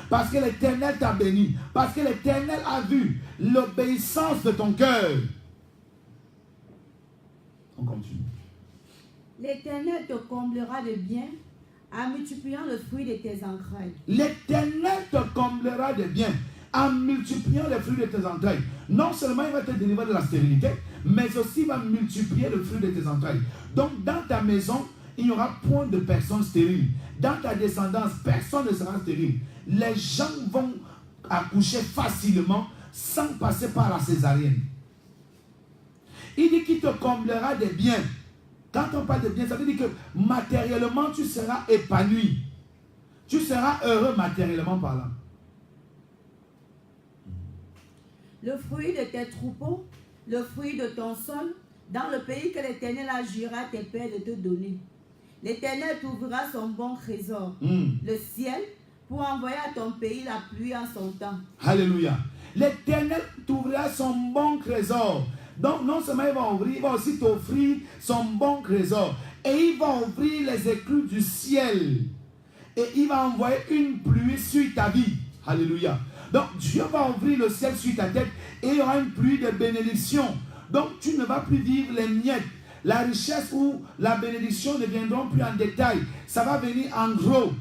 Parce que l'Éternel t'a béni. Parce que l'Éternel a vu l'obéissance de ton cœur. On continue. L'Éternel te comblera de biens en multipliant le fruit de tes entrailles. L'Éternel te comblera de biens en multipliant les fruits de tes entrailles. Non seulement il va te délivrer de la stérilité, mais aussi il va multiplier le fruit de tes entrailles. Donc dans ta maison, il n'y aura point de personnes stériles. Dans ta descendance, personne ne sera stérile. Les gens vont accoucher facilement sans passer par la césarienne. Il dit qu'il te comblera des biens Quand on parle de bien, ça veut dire que matériellement, tu seras épanoui. Tu seras heureux matériellement parlant. Le fruit de tes troupeaux, le fruit de ton sol, dans le pays que l'Éternel agira tes pères de te donner. L'Éternel t'ouvrira son bon trésor, le ciel, pour envoyer à ton pays la pluie en son temps. Alléluia. L'Éternel t'ouvrira son bon trésor. Donc non seulement il va ouvrir, il va aussi t'offrir son bon trésor. Et il va ouvrir les écluses du ciel. Et il va envoyer une pluie sur ta vie. Alléluia. Donc Dieu va ouvrir le ciel sur ta tête et il y aura une pluie de bénédiction. Donc tu ne vas plus vivre les miettes. La richesse ou la bénédiction ne viendront plus en détail. Ça va venir en gros.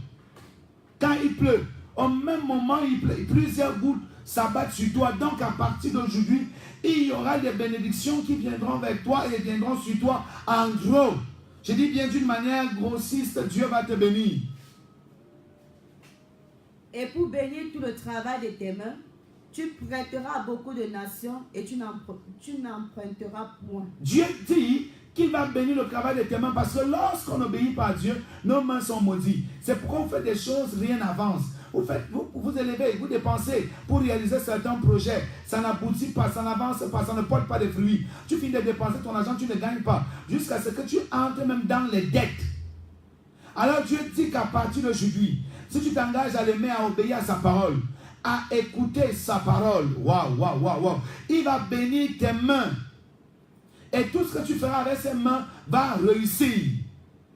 Quand il pleut, au même moment il pleut, plusieurs gouttes s'abattent sur toi. Donc à partir d'aujourd'hui, il y aura des bénédictions qui viendront vers toi et viendront sur toi en gros. Je dis bien d'une manière grossiste, Dieu va te bénir. Et pour bénir tout le travail de tes mains, tu prêteras à beaucoup de nations et tu n'emprunteras point. Dieu dit qu'il va bénir le travail de tes mains parce que lorsqu'on n'obéit pas à Dieu, nos mains sont maudites. C'est pourquoi vous faites des choses, rien n'avance. Vous élevez, vous dépensez pour réaliser certains projets. Ça n'aboutit pas, ça n'avance pas, ça ne porte pas de fruits. Tu finis de dépenser ton argent, tu ne gagnes pas. Jusqu'à ce que tu entres même dans les dettes. Alors Dieu dit qu'à partir d'aujourd'hui, si tu t'engages à l'aimer, à obéir à sa parole, à écouter sa parole, waouh, il va bénir tes mains. Et tout ce que tu feras avec ses mains va réussir.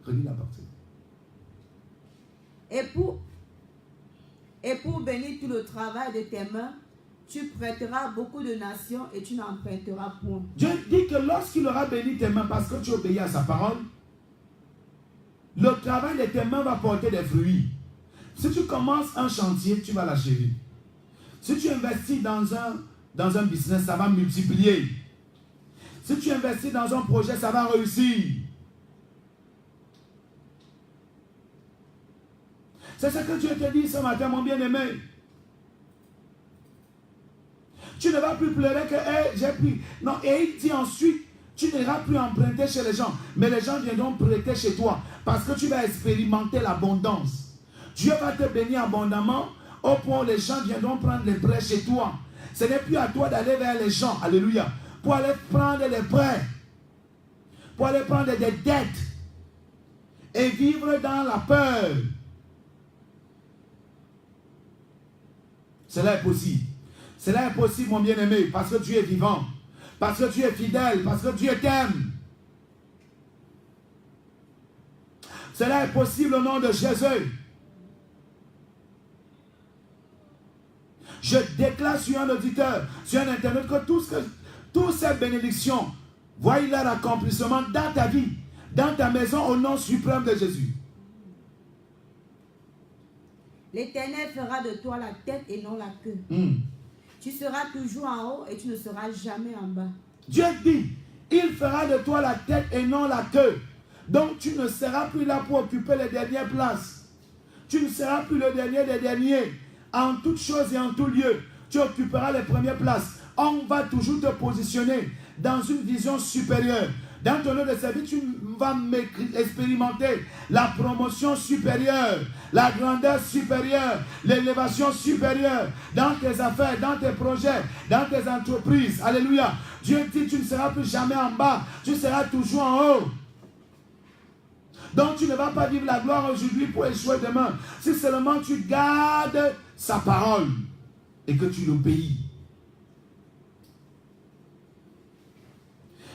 Relis la partie. Et pour bénir tout le travail de tes mains, tu prêteras à beaucoup de nations et tu n'emprunteras point. Dieu dit que lorsqu'il aura béni tes mains parce que tu obéis à sa parole, le travail de tes mains va porter des fruits. Si tu commences un chantier, tu vas l'achever. Si tu investis dans un business, ça va multiplier. Si tu investis dans un projet, ça va réussir. C'est ce que Dieu te dit ce matin, mon bien-aimé. Tu ne vas plus pleurer que j'ai pris. Non, et il dit ensuite, tu n'iras plus emprunter chez les gens, mais les gens viendront prêter chez toi parce que tu vas expérimenter l'abondance. Dieu va te bénir abondamment au point où les gens viendront prendre les prêts chez toi. Ce n'est plus à toi d'aller vers les gens, alléluia, pour aller prendre les prêts, pour aller prendre des dettes et vivre dans la peur. Cela est possible. Cela est possible, mon bien-aimé, parce que Dieu est vivant, parce que Dieu est fidèle, parce que Dieu t'aime. Cela est possible au nom de Jésus. Je déclare sur un auditeur, sur un internet, que toutes ces bénédictions, voyez leur accomplissement dans ta vie, dans ta maison, au nom suprême de Jésus. L'Éternel fera de toi la tête et non la queue. Tu seras toujours en haut et tu ne seras jamais en bas. Dieu dit, il fera de toi la tête et non la queue. Donc tu ne seras plus là pour occuper les dernières places. Tu ne seras plus le dernier des derniers. En toutes choses et en tout lieu, tu occuperas les premières places. On va toujours te positionner dans une vision supérieure. Dans ton lieu de service, tu vas expérimenter la promotion supérieure, la grandeur supérieure, l'élévation supérieure dans tes affaires, dans tes projets, dans tes entreprises. Alléluia. Dieu dit, tu ne seras plus jamais en bas, tu seras toujours en haut. Donc tu ne vas pas vivre la gloire aujourd'hui pour échouer demain. Si seulement tu gardes sa parole et que tu l'obéis.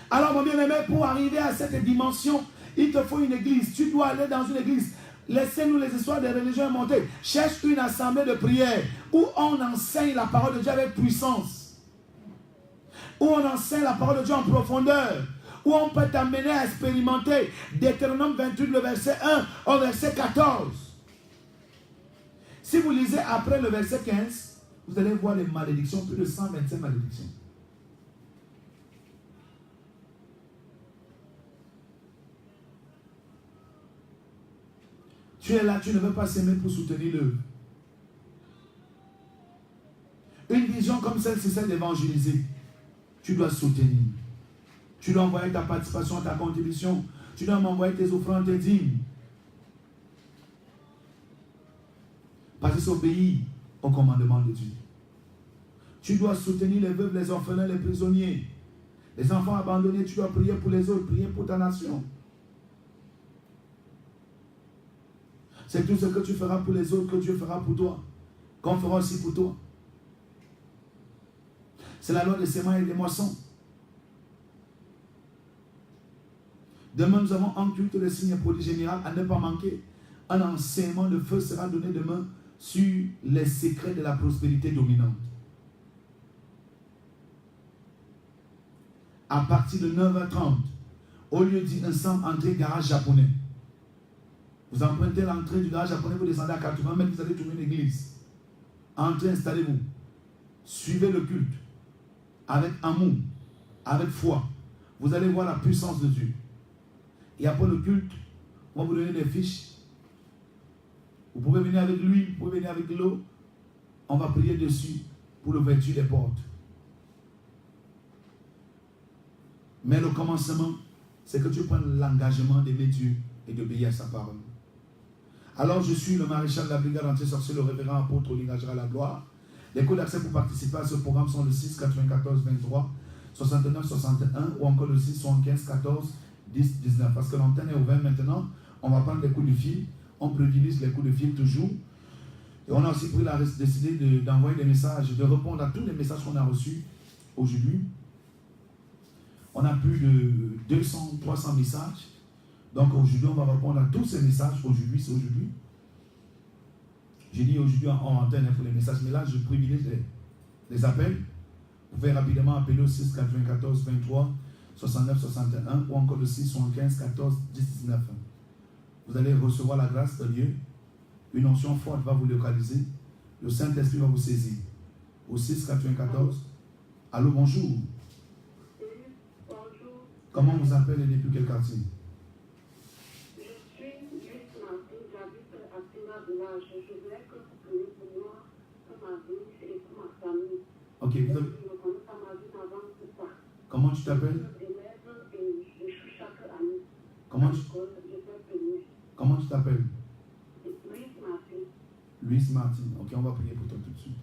Alors mon bien-aimé, pour arriver à cette dimension, il te faut une église. Tu dois aller dans une église. Laissez-nous les histoires des religions monter. Cherche une assemblée de prière où on enseigne la parole de Dieu avec puissance. Où on enseigne la parole de Dieu en profondeur. Où on peut t'amener à expérimenter Deutéronome 28, le verset 1 au verset 14. Si vous lisez après le verset 15, vous allez voir les malédictions, plus de 125 malédictions. Tu es là, tu ne veux pas s'aimer pour soutenir l'œuvre. Une vision comme celle-ci, c'est d'évangéliser. Tu dois soutenir. Tu dois envoyer ta participation, ta contribution. Tu dois m'envoyer tes offrandes, tes dîmes. Parce que c'est obéir au commandement de Dieu. Tu dois soutenir les veuves, les orphelins, les prisonniers. Les enfants abandonnés, tu dois prier pour les autres, prier pour ta nation. C'est tout ce que tu feras pour les autres que Dieu fera pour toi, qu'on fera aussi pour toi. C'est la loi des séments et des moissons. Demain, nous avons en culte le signe prodigue général à ne pas manquer. Un enseignement de feu sera donné demain sur les secrets de la prospérité dominante. À partir de 9h30, au lieu d'un centre entrée garage japonais, vous empruntez l'entrée du garage japonais, vous descendez à 80 mètres, vous allez trouver une église. Entrez, installez-vous. Suivez le culte. Avec amour, avec foi. Vous allez voir la puissance de Dieu. Et après le culte, on va vous donner des fiches. Vous pouvez venir avec l'huile, vous pouvez venir avec l'eau. On va prier dessus pour l'ouverture des portes. Mais le commencement, c'est que tu prennes l'engagement d'aimer Dieu et d'obéir à sa parole. Alors je suis le maréchal de la brigade anti-sorcier, le révérend apôtre Olingajara la gloire. Les codes d'accès pour participer à ce programme sont le 6 94 23 69 61 ou encore le 6 75 14 10 19. Parce que l'antenne est ouverte maintenant, on va prendre les coups de fil. On privilégie les coups de fil toujours. Et on a aussi décidé d'envoyer des messages, de répondre à tous les messages qu'on a reçus aujourd'hui. On a plus de 200, 300 messages. Donc aujourd'hui, on va répondre à tous ces messages. Aujourd'hui, c'est aujourd'hui. J'ai dit aujourd'hui en antenne pour les messages, mais là, je privilégie les appels. Vous pouvez rapidement appeler au 6 94 23 69 61 ou encore le 6 75 14 10 19. Vous allez recevoir la grâce de Dieu. Une onction forte va vous localiser. Le Saint-Esprit va vous saisir. Au 6 94. Allô, bonjour. Bonjour. Comment on vous appelle et depuis quel quartier? Je suis Luis Martin, j'habite à Tina Village. Je voulais que vous priez pour moi, pour ma vie et pour ma famille. Ok, vous avez... Je ne connais pas ma vie avant tout ça. Comment tu t'appelles? Je suis chaque année. Comment tu t'appelles? Luis Martin. Luis Martin. Ok, on va prier pour toi tout de suite.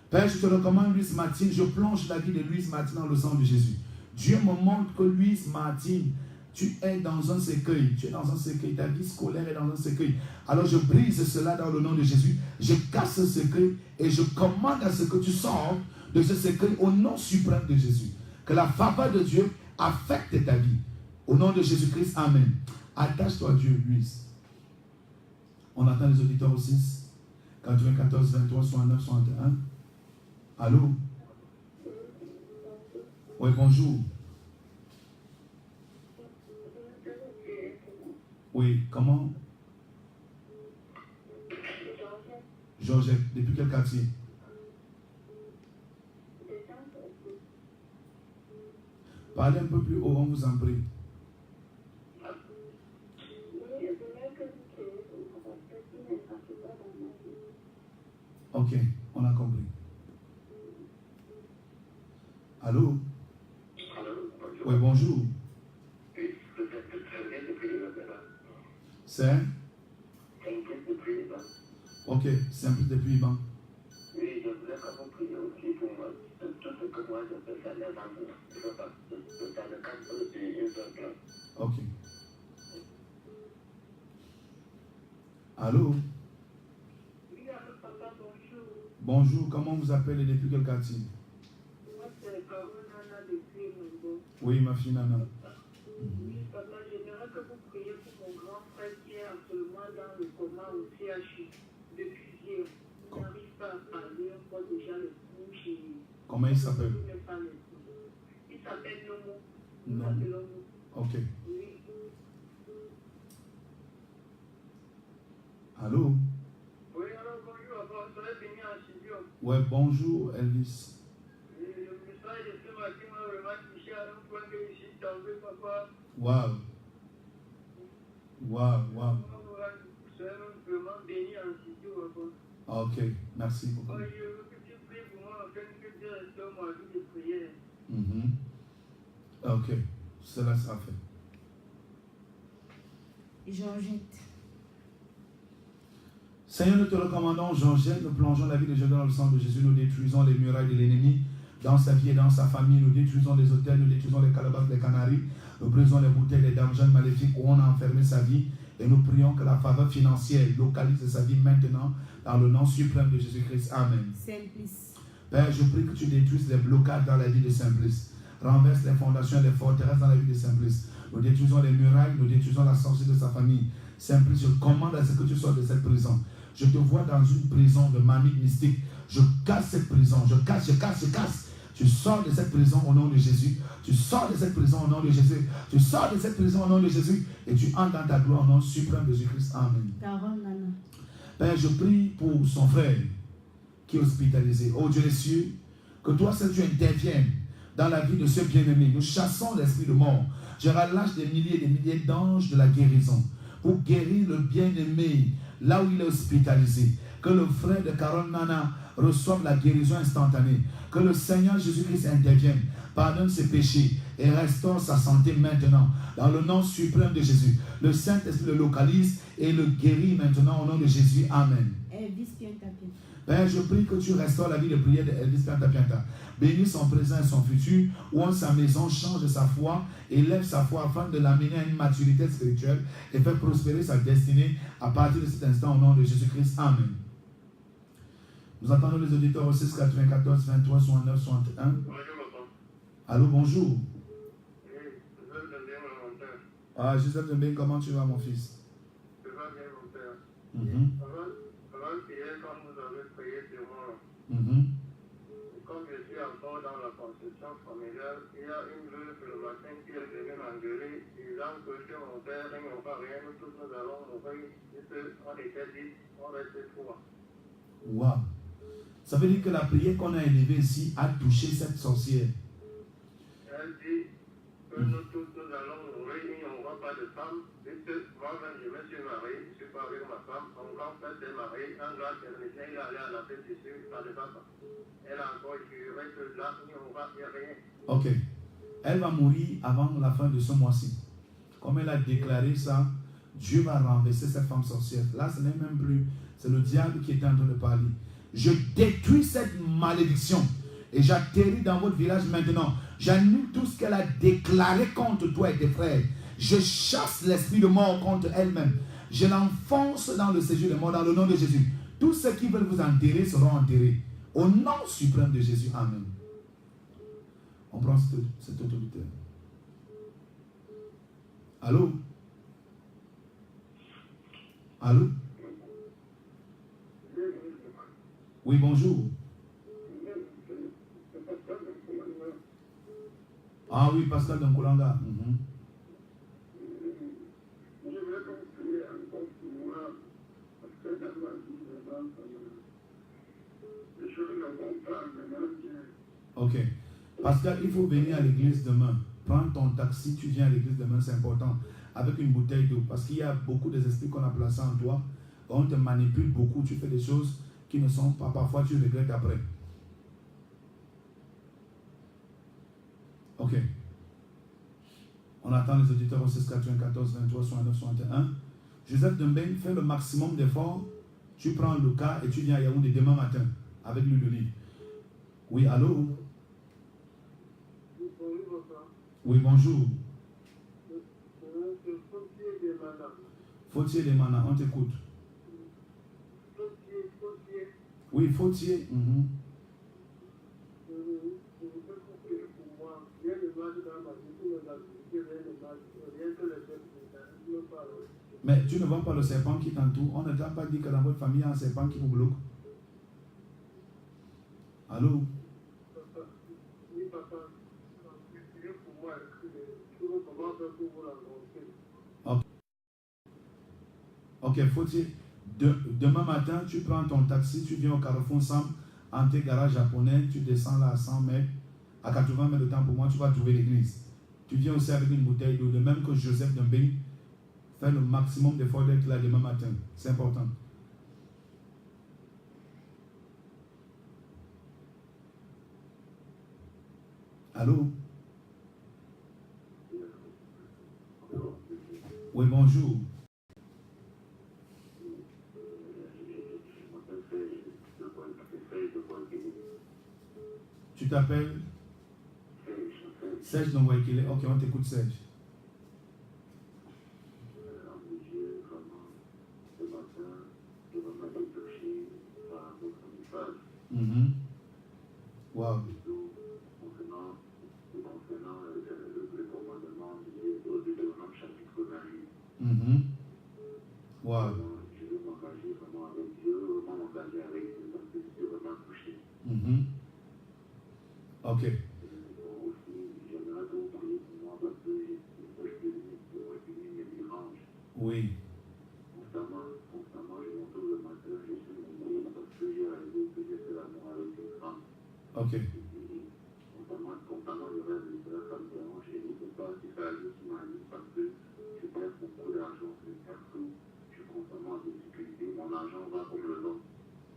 Père, je te recommande Luis Martin. Je plonge la vie de Luis Martin dans le sang de Jésus. Dieu me montre que Luis Martin, tu es dans un cercueil. Tu es dans un cercueil. Ta vie scolaire est dans un cercueil. Alors je brise cela dans le nom de Jésus. Je casse ce cercueil et je commande à ce que tu sortes de ce cercueil au nom suprême de Jésus. Que la faveur de Dieu affecte ta vie. Au nom de Jésus-Christ, amen. Attache-toi à Dieu, Luis. On attend les auditeurs au 6, 94, 23, 69, 61. Allô? Oui, bonjour. Oui, comment? Georgette, depuis quel quartier? Parlez un peu plus haut, on vous en prie. Ok, on a compris. Allô? Oui, bonjour. C'est? Ok, c'est un peu depuis Iban. Oui, je voulais que vous priez aussi pour moi. Tout ce que moi je peux faire, les enfants, je ne peux pas. Dans le cadre d'une seule classe. Ok. Allô? Oui, allô, papa, bonjour. Bonjour, comment vous appelez et depuis quel quartier? Moi, c'est Carole Nana depuis Mungo. Oui, ma fille Nana. Oui, papa, j'aimerais que vous priez pour mon grand frère qui est actuellement dans le coma au CHU depuis hier. Il n'arrive pas à parler, on voit déjà le bouche et... Comment il s'appelle? Il s'appelle Nomo. Non. Ok. Oui. Allô? Oui, alors bonjour, papa, vous serez venu en studio. Ouais, bonjour Elvis. Le message de ce matin m'a vraiment touché à un point que je suis tombé, papa. Waouh. Waouh, waouh. Vous serez vraiment béni en studio, papa. Ok, merci beaucoup. Je veux que tu pries pour moi afin que Dieu restaure ma vie de prière. Ok, cela sera fait. Georgette. Seigneur, nous te recommandons Georgette, nous plongeons la vie de Jésus dans le sang de Jésus, nous détruisons les murailles de l'ennemi dans sa vie et dans sa famille, nous détruisons les hôtels, nous détruisons les calabasses, les canaries, nous brisons les bouteilles, les damjans maléfiques où on a enfermé sa vie et nous prions que la faveur financière localise sa vie maintenant dans le nom suprême de Jésus-Christ. Amen. Simplice. Père, je prie que tu détruises les blocages dans la vie de Simplice. Renverse les fondations et les forteresses dans la vie de Simplice. Nous détruisons les murailles, nous détruisons la sorcière de sa famille. Simplice, je commande à ce que tu sors de cette prison. Je te vois dans une prison de manie mystique. Je casse cette prison, je casse. Tu sors de cette prison au nom de Jésus. Tu sors de cette prison au nom de Jésus. Tu sors de cette prison au nom de Jésus. Et tu entres dans ta gloire au nom suprême de Jésus-Christ. Amen. Père, je prie pour son frère qui est hospitalisé. Oh Dieu des cieux, que toi seul tu interviennes dans la vie de ce bien-aimé. Nous chassons l'esprit de mort. Je relâche des milliers et des milliers d'anges de la guérison pour guérir le bien-aimé là où il est hospitalisé. Que le frère de Carole Nana reçoive la guérison instantanée. Que le Seigneur Jésus-Christ intervienne, pardonne ses péchés et restaure sa santé maintenant. Dans le nom suprême de Jésus. Le Saint-Esprit le localise et le guérit maintenant au nom de Jésus. Amen. Père, je prie que tu restaures la vie de prière d'Elvis Pianta. Bénis son présent et son futur, où sa maison change sa foi, élève sa foi afin de l'amener à une maturité spirituelle et faire prospérer sa destinée à partir de cet instant au nom de Jésus-Christ. Amen. Nous attendons les auditeurs au 6 94 23 69 61. Allô, bonjour. Ah, Joseph Dembé, comment tu vas, mon fils? Je vais bien, mon père. Avant-hier, quand vous avez prié sur moi, comme je suis encore dans la construction familiale, il y a une veuve le matin qui est venue m'engueuler, disant que chez mon père, ils n'ont pas rien, nous tous nous allons mourir. On était 10, on restait 3. Waouh! Ça veut dire que la prière qu'on a élevée ici a touché cette sorcière. Elle dit que nous tous nous allons mourir, il n'y aura pas de femme. Moi-même, je me suis marié, je ne suis pas avec ma femme. Mon grand-père s'est marié, un gars technicien, il est allé à la fête dessus, ça ne va pas. Elle a encore juré que là, il n'y aura rien. Ok. Elle va mourir avant la fin de ce mois-ci. Comme elle a déclaré ça, Dieu va renverser cette femme sorcière. Là, ce n'est même plus, c'est le diable qui est en train de parler. Je détruis cette malédiction et j'atterris dans votre village maintenant. J'annule tout ce qu'elle a déclaré contre toi et tes frères. Je chasse l'esprit de mort contre elle-même. Je l'enfonce dans le séjour de mort dans le nom de Jésus. Tous ceux qui veulent vous enterrer seront enterrés. Au nom suprême de Jésus. Amen. On prend cette autorité. Allô? Allô? Oui, bonjour. Ah oui, Pascal Dankolanga. Ok. Pascal, il faut venir à l'église demain. Prends ton taxi, tu viens à l'église demain, c'est important. Avec une bouteille d'eau. Parce qu'il y a beaucoup d'esprits qu'on a placés en toi. On te manipule beaucoup, tu fais des choses qui ne sont pas, parfois tu regrettes après. Ok. On attend les auditeurs au 6 94 23 69 61. Joseph Dembeng, fais le maximum d'efforts. Tu prends le cas et tu viens à Yaoundé demain matin avec l'huile d'olive. Oui, allô? Oui, bonjour. Fautier des Manas, on t'écoute. Oui, Fautier. Mais tu ne vois pas le serpent qui t'entoure. On ne t'a pas dit que dans votre famille, il y a un serpent qui vous bloque. Allô? Ok, Fautier. Demain matin, tu prends ton taxi, tu viens au Carrefour Sam, en tes garages japonais, tu descends là à 100 mètres, à 80 mètres de temps pour moi, tu vas trouver l'église. Tu viens aussi avec une bouteille d'eau, de même que Joseph Dembeng. Fais le maximum d'efforts d'être là demain matin. C'est important. Allô? Oui, bonjour. t'appelles? Serge Nongwaikele. Ok, on t'écoute, Serge. Wow. Wow. Ok. Oui. Ok.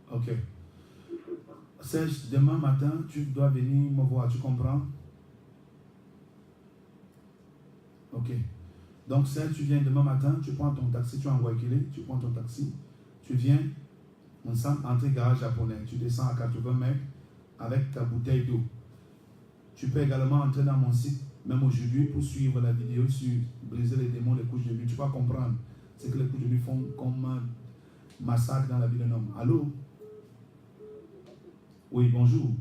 Ok. Serge, demain matin, tu dois venir me voir, tu comprends? Ok. Donc, Serge, tu viens demain matin, tu prends ton taxi, tu envoies Guayaquil, tu prends ton taxi, tu viens, ensemble, entrer garage japonais, tu descends à 80 mètres avec ta bouteille d'eau. Tu peux également entrer dans mon site, même aujourd'hui, pour suivre la vidéo sur briser les démons, les couches de nuit. Tu vas comprendre ce que les couches de nuit font comme un massacre dans la vie d'un homme. Allô? Oui, bonjour.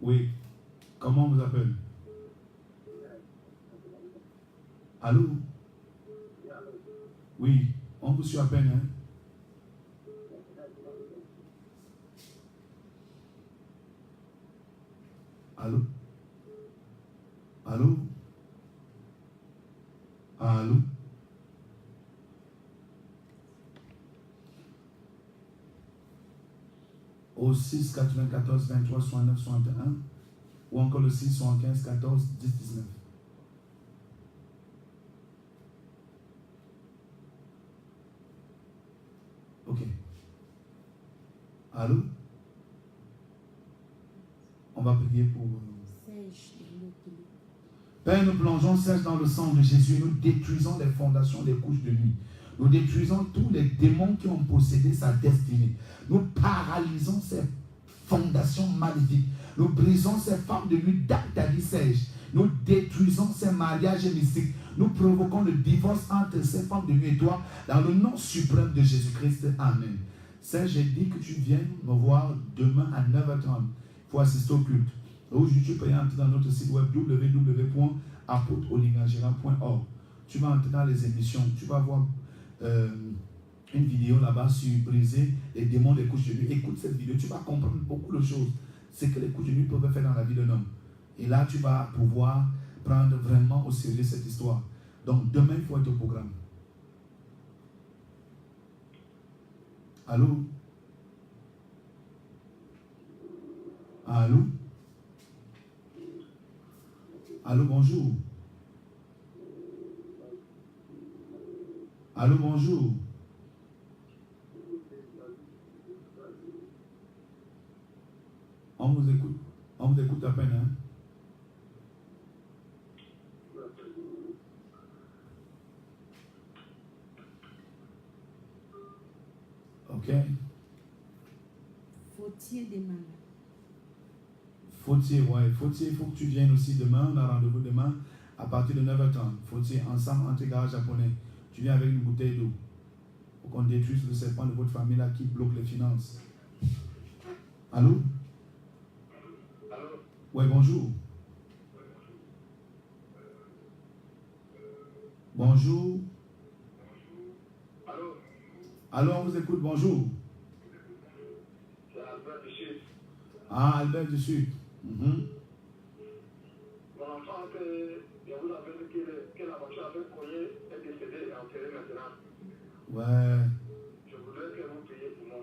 Oui. Comment on vous appelle? Allô? Oui, on vous suit à peine, hein? Allô? Allô? Allô? Au 6 94 23 69 61 ou encore le 6 75 14 10 19. Ok. Allô? On va prier pour... Père, nous plongeons, Serge, dans le sang de Jésus. Nous détruisons les fondations des couches de nuit. Nous détruisons tous les démons qui ont possédé sa destinée. Nous paralysons ces fondations maléfiques. Nous brisons ces femmes de nuit d'Actali, Serge. Nous détruisons ces mariages mystiques. Nous provoquons le divorce entre ces femmes de nuit et toi dans le nom suprême de Jésus-Christ. Amen. Serge, j'ai dit que tu viens me voir demain à 9h30 pour assister au culte. Aujourd'hui, tu peux entrer dans notre site web www.apôtreolingagera.org. Tu vas entrer dans les émissions. Tu vas voir une vidéo là-bas sur briser les démons des couches de nuit. Écoute cette vidéo, tu vas comprendre beaucoup de choses. C'est que les couches de nuit peuvent faire dans la vie d'un homme. Et là, tu vas pouvoir prendre vraiment au sérieux cette histoire. Donc, demain, il faut être au programme. Allô? Allô? Allô, bonjour. Allô, bonjour. On vous écoute à peine, hein? Ok. Fautier des malades. Fautier, ouais. Fautier, il faut que tu viennes aussi demain. On a rendez-vous demain à partir de 9h30. Fautier, ensemble, entre garage japonais. Tu viens avec une bouteille d'eau. Pour qu'on détruise le serpent de votre famille là qui bloque les finances. Allô? Allô? Ouais, bonjour. Bonjour. Allô? Allô, on vous écoute, bonjour. C'est Albert du Sud. Ah, Albert du Sud. Mon enfant, je vous avais dit que la voiture avait cogné, est décédée et enterrée maintenant. Ouais. Je voudrais que vous priez pour moi.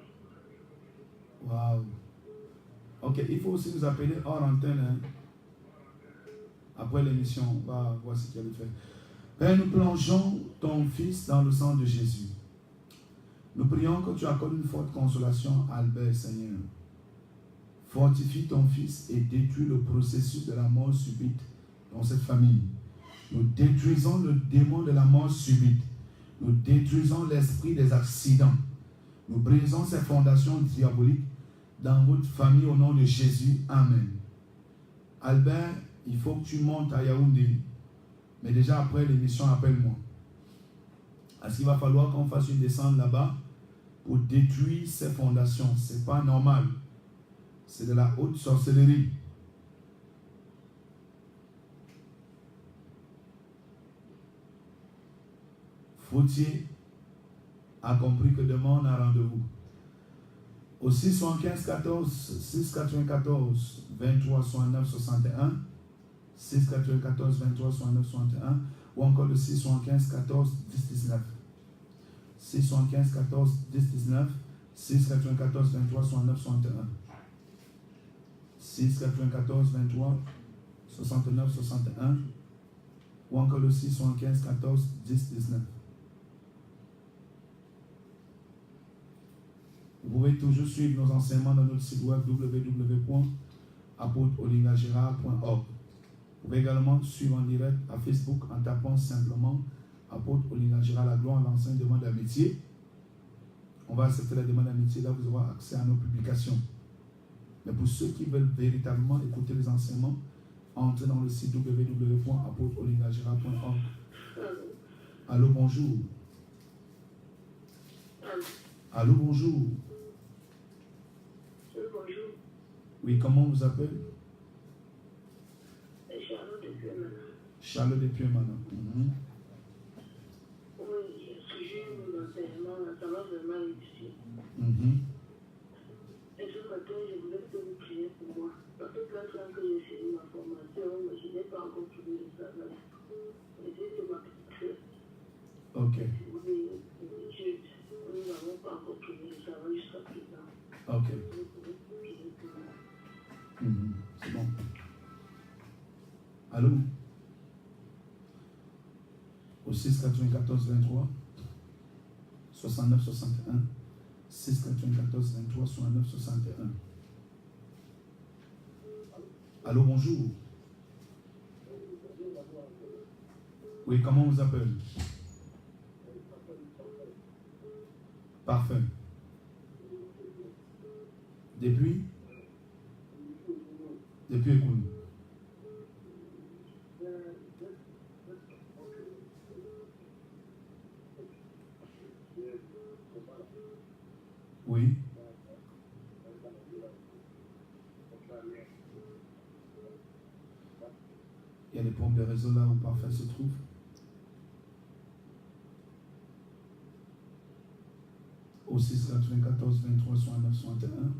Waouh. Ok, il faut aussi nous appeler hors antenne. Hein. Après l'émission, on va voir ce qu'il y a de faire. Père, nous plongeons ton fils dans le sang de Jésus. Nous prions que tu accordes une forte consolation à Albert, Seigneur. Fortifie ton fils et détruis le processus de la mort subite dans cette famille. Nous détruisons le démon de la mort subite. Nous détruisons l'esprit des accidents. Nous brisons ces fondations diaboliques dans votre famille au nom de Jésus. Amen. Albert, il faut que tu montes à Yaoundé. Mais déjà après l'émission, appelle-moi. Parce qu'il va falloir qu'on fasse une descente là-bas pour détruire ces fondations. Ce n'est pas normal. C'est de la haute sorcellerie. Fautier a compris que demain on a rendez-vous. Au 615 14 694 23 69 61 694 23 69 61 ou encore le 615 14 10 19 615 14 10 19 694 23 69 61 694 23 69 61 ou encore le 615 14 10 19. Vous pouvez toujours suivre nos enseignements dans notre site web www.apôtreolingagérard.org. Vous pouvez également suivre en direct à Facebook en tapant simplement Apôtre Olinga Gérard la gloire, l'enseigne demande d'amitié. On va accepter la demande d'amitié, là vous aurez accès à nos publications. Mais pour ceux qui veulent véritablement écouter les enseignements, entrez dans le site www.apôtreolingagérard.org. Allô, bonjour. Allô, bonjour. Bonjour. Oui, comment on vous appelle? Charlotte depuis maintenant. Charlotte depuis maintenant. Oui, j'ai eu mon enseignement, ça va vraiment réussir. Et ce matin, je voulais que vous priez pour moi. Parce que quand j'ai fini ma formation, je n'ai pas encore trouvé le travail. Et c'est ma petite. Ok. Nous n'avons pas encore trouvé le travail jusqu'à présent. Ok. C'est bon. Allô? Au 694 23 69 61 694 23 69 61. Allô, bonjour. Oui, comment on vous appelle? Parfait. Depuis Écoune. Oui. Il y a des pompes de réseau là où Parfait se trouve. Au 694 23 69 61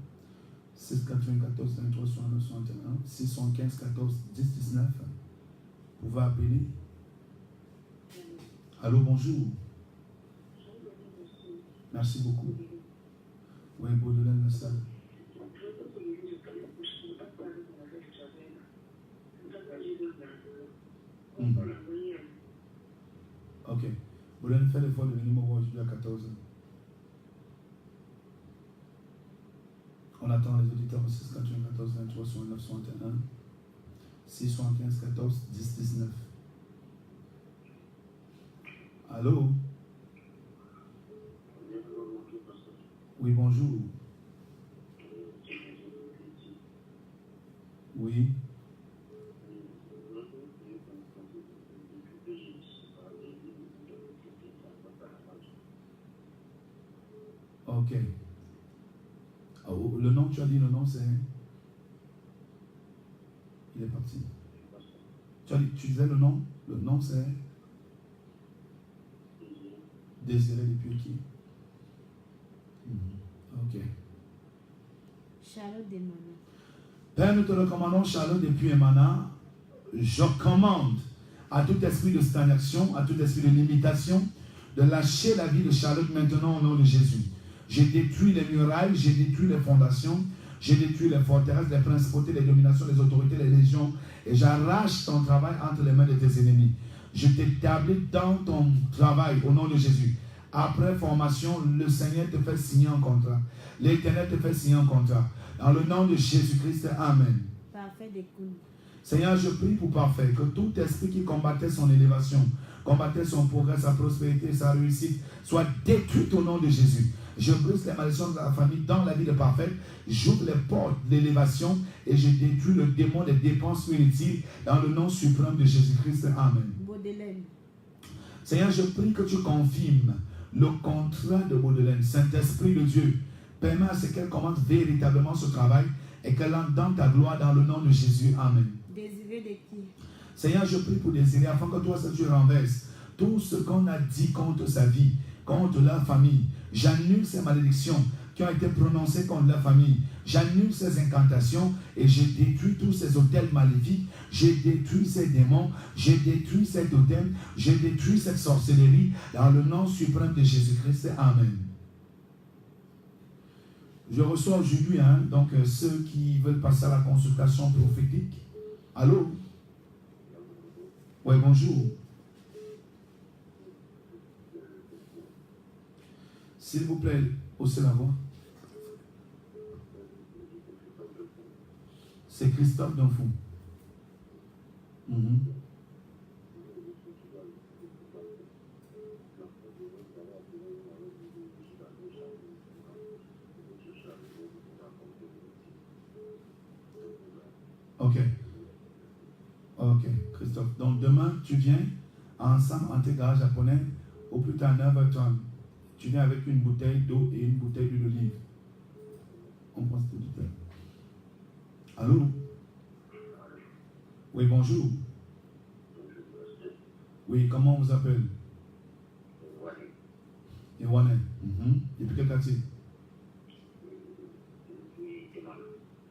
694 23 69 61 615 14 10 19. Vous pouvez appeler. Allô, bonjour. Merci beaucoup. Oui, Baudelaire, la salle. Ok. Baudelaire, fais l'effort de venir me voir aujourd'hui à 14h. On attend les auditeurs au 694 23 69 61 615 14 10 19. Allô? Oui, bonjour. Oui. Ok. Oh, le nom, tu as dit le nom, c'est... Il est parti. Tu disais le nom? Le nom, c'est... Désiré depuis qui? Ok. Charlotte Demana. Père, nous te recommandons, Charlotte depuis Emana. Je commande à tout esprit de stagnation, à tout esprit de limitation, de lâcher la vie de Charlotte maintenant au nom de Jésus. J'ai détruit les murailles, j'ai détruit les fondations, j'ai détruit les forteresses, les principautés, les dominations, les autorités, les légions, et j'arrache ton travail entre les mains de tes ennemis. Je t'établis dans ton travail au nom de Jésus. Après formation, le Seigneur te fait signer un contrat. L'Éternel te fait signer un contrat. Dans le nom de Jésus-Christ, Amen. Parfait d'écoute. Seigneur, je prie pour Parfait, que tout esprit qui combattait son élévation, combattait son progrès, sa prospérité, sa réussite, soit détruit au nom de Jésus. Je brise les malédictions de la famille dans la vie de parfaite. J'ouvre les portes de l'élévation et je détruis le démon des dépenses inutiles dans le nom suprême de Jésus-Christ. Amen. Baudelaire. Seigneur, je prie que tu confirmes le contrat de Baudelaire. Saint-Esprit de Dieu, permets à ce qu'elle commence véritablement ce travail et qu'elle entre dans ta gloire dans le nom de Jésus. Amen. Désiré de qui? Seigneur, je prie pour Désiré afin que toi, tu renverses tout ce qu'on a dit contre sa vie, contre la famille. J'annule ces malédictions qui ont été prononcées contre la famille. J'annule ces incantations et je détruis tous ces hôtels maléfiques. Je détruis ces démons. Je détruis ces totems. Je détruis cette sorcellerie dans le nom suprême de Jésus-Christ. Amen. Je reçois aujourd'hui, donc ceux qui veulent passer à la consultation prophétique. Allô? Oui, bonjour. S'il vous plaît, haussez la voix. C'est Christophe Donfou. Ok, Christophe. Donc demain, tu viens ensemble en tes garages japonais au plus tard 9h30. Tu viens avec une bouteille d'eau et une bouteille d'huile d'olive. On pense tout de suite. Allô? Oui, bonjour. Oui, comment on vous appelle? Ewane. Depuis quel quartier?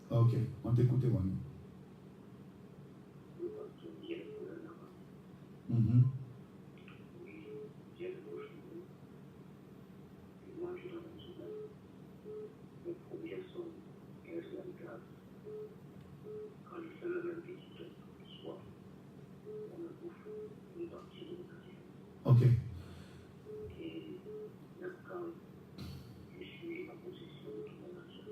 Ok, on t'écoute, Ewane. Ok. Et même quand je suis en possession de mon argent,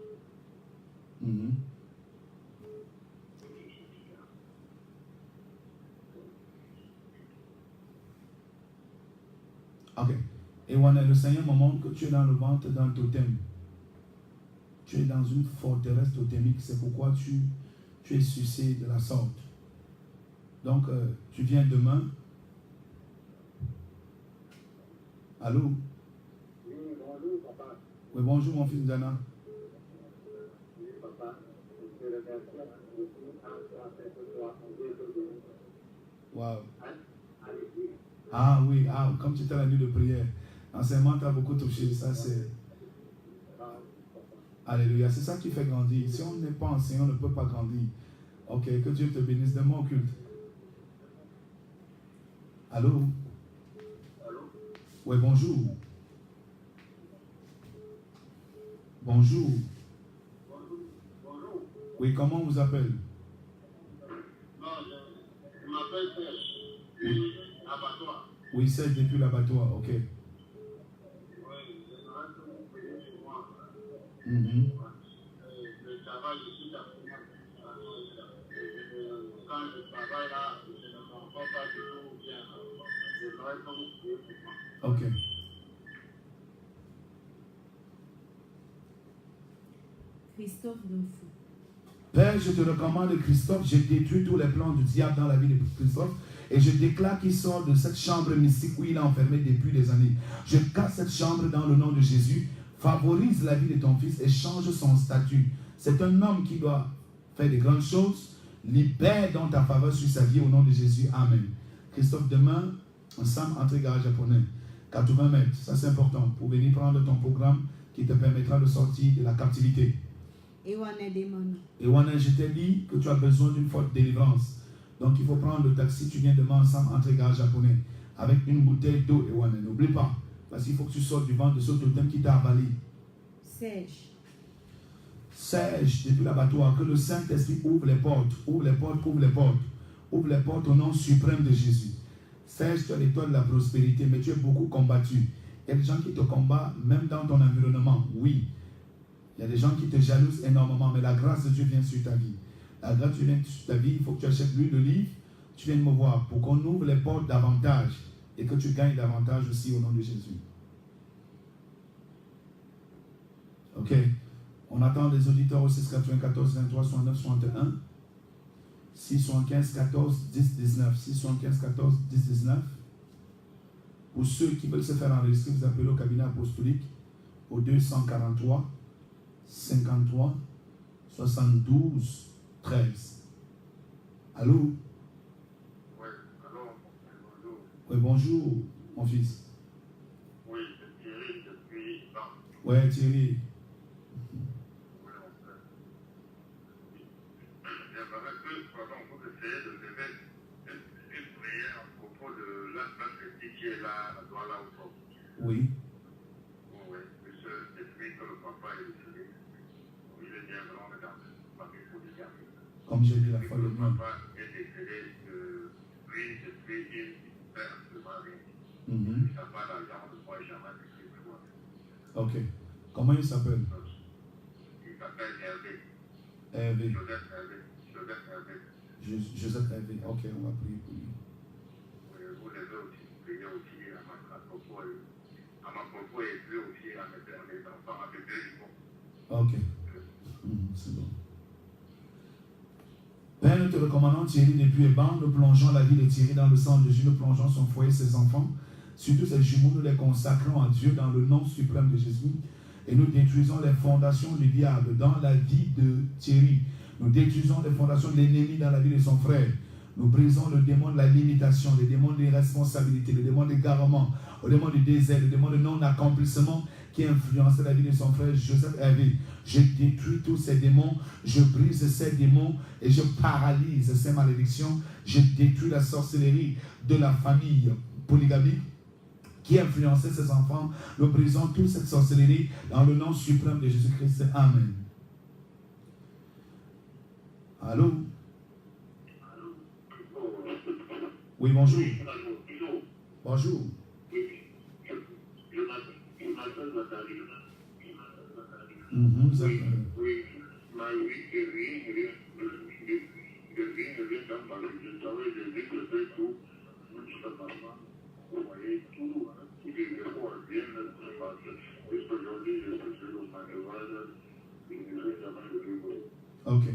ok. Et voilà, le Seigneur me montre que tu es dans le ventre d'un totem. Tu es dans une forteresse totémique. C'est pourquoi tu es sucé de la sorte. Donc, tu viens demain. Allô? oui, bonjour, papa. Oui, bonjour, mon fils Dana. Oui, papa. Je te remercie beaucoup en fait ce soir. Wow. Allez-y. Ah oui, comme tu étais à la nuit de prière. L'enseignement t'a beaucoup touché. Ça, c'est. Alléluia. C'est ça qui fait grandir. Si on n'est pas enseignant, on ne peut pas grandir. Ok, que Dieu te bénisse. Donne-moi au culte. Allô? Allô? Oui, bonjour. Bonjour. Bonjour. Oui, comment on vous appelle? Non, je m'appelle Serge. Puis, abattoir. Oui, Serge depuis l'abattoir. Ok. Oui, j'aimerais que vous preniez sur moi. Le travail ici, quand je travaille là, je ne m'en pas du tout bien. J'aimerais que vous priez pour moi. Ok. Christophe Donfou. Père, je te recommande Christophe. Je détruis tous les plans du diable dans la vie de Christophe. Et je déclare qu'il sort de cette chambre mystique où il est enfermé depuis des années. Je casse cette chambre dans le nom de Jésus. Favorise la vie de ton fils et change son statut. C'est un homme qui doit faire de grandes choses. Libère dans ta faveur sur sa vie au nom de Jésus. Amen. Christophe, demain, ensemble, entrée garage japonais. 80 mètres, ça c'est important. Pour venir prendre ton programme qui te permettra de sortir de la captivité. Et Wana, je t'ai dit que tu as besoin d'une forte délivrance. Donc il faut prendre le taxi, tu viens demain ensemble, entrée garage japonais. Avec une bouteille d'eau, et Wana. N'oublie pas. Parce qu'il faut que tu sortes du ventre de ce totem qui t'a avalé. Serge, depuis l'abattoir, que le Saint-Esprit ouvre les portes, ouvre les portes, ouvre les portes. Ouvre les portes au nom suprême de Jésus. Serge, tu as l'étoile de la prospérité, mais tu es beaucoup combattu. Il y a des gens qui te combattent, même dans ton environnement, oui. Il y a des gens qui te jalousent énormément, mais la grâce de Dieu vient sur ta vie. La grâce de Dieu vient sur ta vie, il faut que tu achètes l'huile d'olive, tu viennes me voir pour qu'on ouvre les portes davantage et que tu gagnes davantage aussi au nom de Jésus. Ok. On attend les auditeurs au 6 94 23 69 61. 6 75 14 10 19. 6 75 14 10 19. Pour ceux qui veulent se faire enregistrer, vous appelez au cabinet apostolique au 243 53 72 13. Allô? Oui, allô, bonjour. Oui, bonjour, mon fils. Oui, c'est Thierry depuis Ban. Oui, Thierry. Oui, mon frère. J'aimerais que, pardon, vous essayez de lever une prière à propos de la petite qui est là, à Douala ou pas. Oui. Oui, monsieur, depuis que le papa est décédé, il est bien vraiment dans ma vie polygame. Comme j'ai dit la fois Le dernière. papa est décédé depuis une père de mari. Mhm. Ça va l'argent de moi, jamais vécu de moi. Ok. Comment il s'appelle? Il s'appelle Hervé. Hervé. Joseph Hervé. Joseph Hervé. Joseph Hervé. Ok, on va prier pour lui. Vous devez aussi prier aussi à ma propos et puis aussi à mes enfants, à mes deux enfants. Ok. C'est bon. Père, nous te recommandons Thierry depuis Eban. Nous plongeons la vie de Thierry dans le sang de Jésus. Nous plongeons son foyer, ses enfants. Surtout ses jumeaux, nous les consacrons à Dieu dans le nom suprême de Jésus. Et nous détruisons les fondations du diable dans la vie de Thierry. Nous détruisons les fondations de l'ennemi dans la vie de son frère. Nous brisons le démon de la limitation, le démon de l'irresponsabilité, le démon de l'égarement, le démon du désert, le démon de non-accomplissement qui influence la vie de son frère Joseph Hervé. Je détruis tous ces démons, je brise ces démons et je paralyse ces malédictions. Je détruis la sorcellerie de la famille polygamique qui influençait ses enfants. Nous brisons toute cette sorcellerie dans le nom suprême de Jésus-Christ. Amen. Allô? Oui, bonjour. Bonjour. Zachary. Oui, ma vie, je viens dans ma vie, je savais, je dis que c'est tout. Vous voyez, tout, tous les efforts viennent de se passer. Jusqu'aujourd'hui, je suis sur le manuel, je ne vais jamais le vivre. Ok,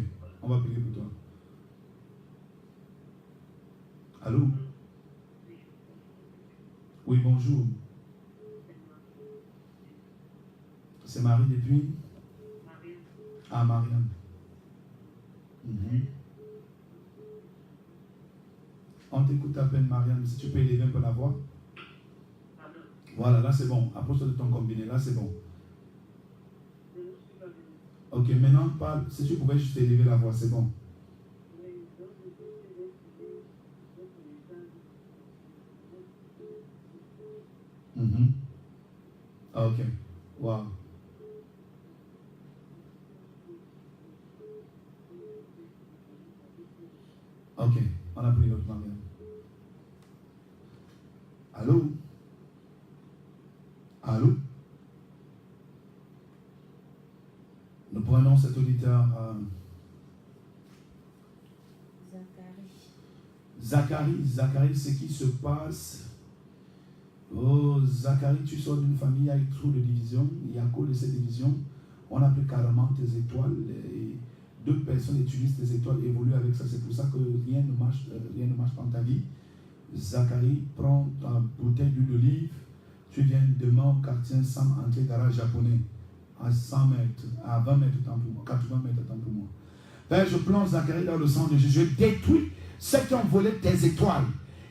on va prier pour toi. Allô? Oui, bonjour. C'est Marie depuis? Ah, Marianne. On t'écoute à peine, Marianne. Si tu peux élever un peu la voix. Voilà, là c'est bon. Approche-toi de ton combiné. Là c'est bon. Ok, maintenant parle. Si tu pouvais juste élever la voix, c'est bon. Ok. Wow. Ok, on a pris notre Marianne. Allô? Allô? Nous prenons cet auditeur. Zacharie, ce qui se passe. Oh, Zacharie, tu sors d'une famille avec trop de divisions. Il y a cause de cette division. On a pris carrément tes étoiles. Et d'autres personnes utilisent tes étoiles, évoluent avec ça. C'est pour ça que rien ne marche dans ta vie. Zacharie, prends ta bouteille d'huile d'olive. Tu viens demain au quartier Sam Entrée garage japonais. À 100 mètres, à 20 mètres de temps pour moi, 80 mètres de temps pour moi. Père, je plonge Zacharie dans le sang de Jésus. Je détruis ceux qui ont volé tes étoiles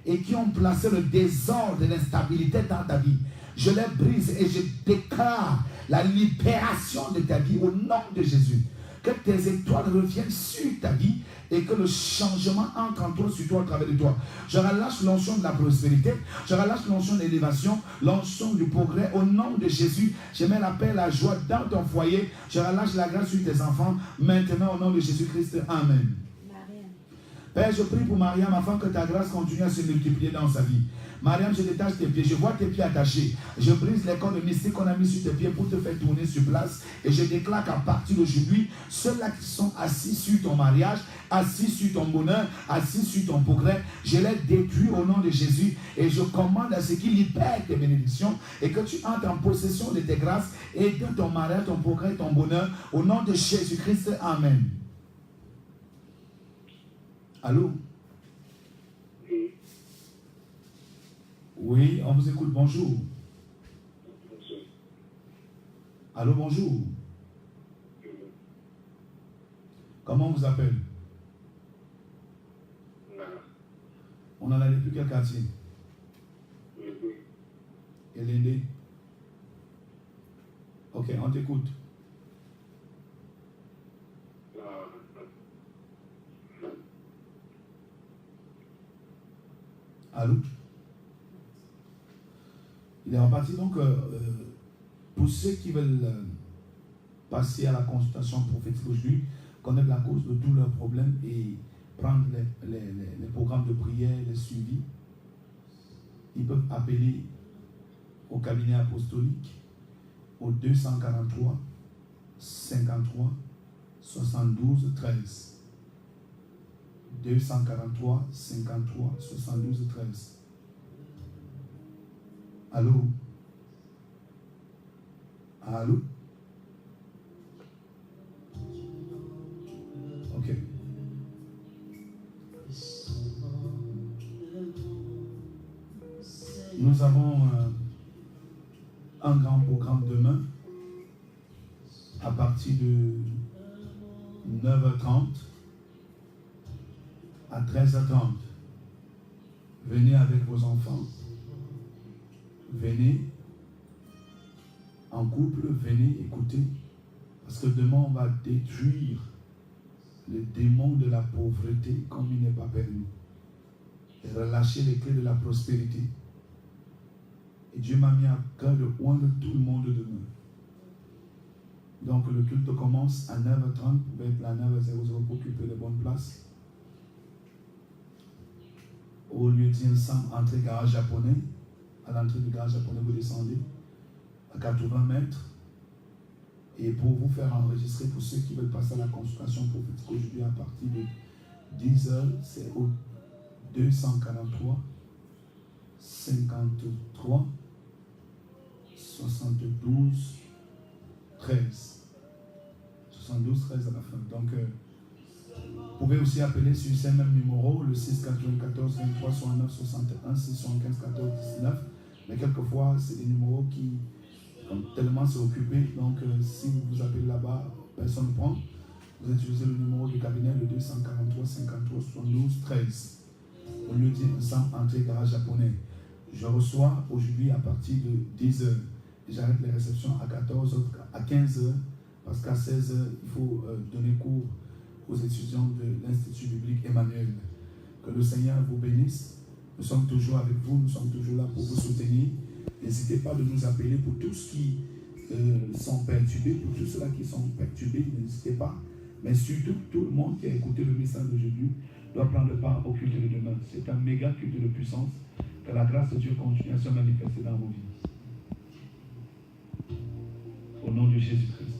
et qui ont placé le désordre et l'instabilité dans ta vie. Je les brise et je déclare la libération de ta vie au nom de Jésus. Que tes étoiles reviennent sur ta vie et que le changement entre en toi, sur toi, au travers de toi. Je relâche l'onction de la prospérité, je relâche l'onction de l'élévation, l'onction du progrès au nom de Jésus. Je mets la paix, la joie dans ton foyer. Je relâche la grâce sur tes enfants maintenant au nom de Jésus-Christ. Amen. Père, je prie pour Mariam afin que ta grâce continue à se multiplier dans sa vie. Mariam, je détache tes pieds. Je vois tes pieds attachés. Je brise les cordes mystiques qu'on a mis sur tes pieds pour te faire tourner sur place. Et je déclare qu'à partir d'aujourd'hui, ceux-là qui sont assis sur ton mariage, assis sur ton bonheur, assis sur ton progrès, je les détruis au nom de Jésus. Et je commande à ce qu'ils libèrent tes bénédictions et que tu entres en possession de tes grâces et de ton mariage, ton progrès, ton bonheur. Au nom de Jésus-Christ, amen. Allô? Oui, on vous écoute. Bonjour. Allô, bonjour. Comment on vous appelle? On en a depuis quel quartier? Elendé. Ok, on t'écoute. Allô? Il est reparti. Donc, pour ceux qui veulent passer à la consultation prophétique aujourd'hui, connaître la cause de tous leurs problèmes et prendre les programmes de prière, les suivis, ils peuvent appeler au cabinet apostolique au 243 53 72 13. 243 53 72 13. Allô? Allô? Ok. Nous avons un grand programme demain à partir de 9h30 à 13h30. Venez avec vos enfants. Venez en couple, venez écouter. Parce que demain, on va détruire le démon de la pauvreté comme il n'est pas permis. Et relâcher les clés de la prospérité. Et Dieu m'a mis à cœur de oindre tout le monde demain. Donc le culte commence à 9h30. Vous pouvez être là à 9h00 pour occuper les bonnes places. Au lieu d'ensemble, entrée garage japonais. À l'entrée du garage japonais, vous descendez à 80 mètres. Et pour vous faire enregistrer, pour ceux qui veulent passer à la consultation prophétique aujourd'hui à partir de 10h, c'est au 243 53 72 13. 72 13 à la fin. Donc, vous pouvez aussi appeler sur ce même numéro, le 6 94 23 69 61 6 75 14 19. Mais quelquefois, c'est des numéros qui, tellement c'est occupé. Donc, si vous appelez là-bas, personne ne prend. Vous utilisez le numéro du cabinet, le 243 53 72 13. Au lieu d'ensemble entrée garage japonais. Je reçois aujourd'hui à partir de 10h. J'arrête les réceptions à 14h, à 15h, parce qu'à 16h, il faut donner cours aux étudiants de l'Institut biblique Emmanuel. Que le Seigneur vous bénisse. Nous sommes toujours avec vous, nous sommes toujours là pour vous soutenir. N'hésitez pas de nous appeler pour tous qui sont perturbés, pour tous ceux-là qui sont perturbés, n'hésitez pas. Mais surtout, tout le monde qui a écouté le message d'aujourd'hui doit prendre part au culte de demain. C'est un méga culte de puissance. Que la grâce de Dieu continue à se manifester dans vos vies. Au nom de Jésus-Christ.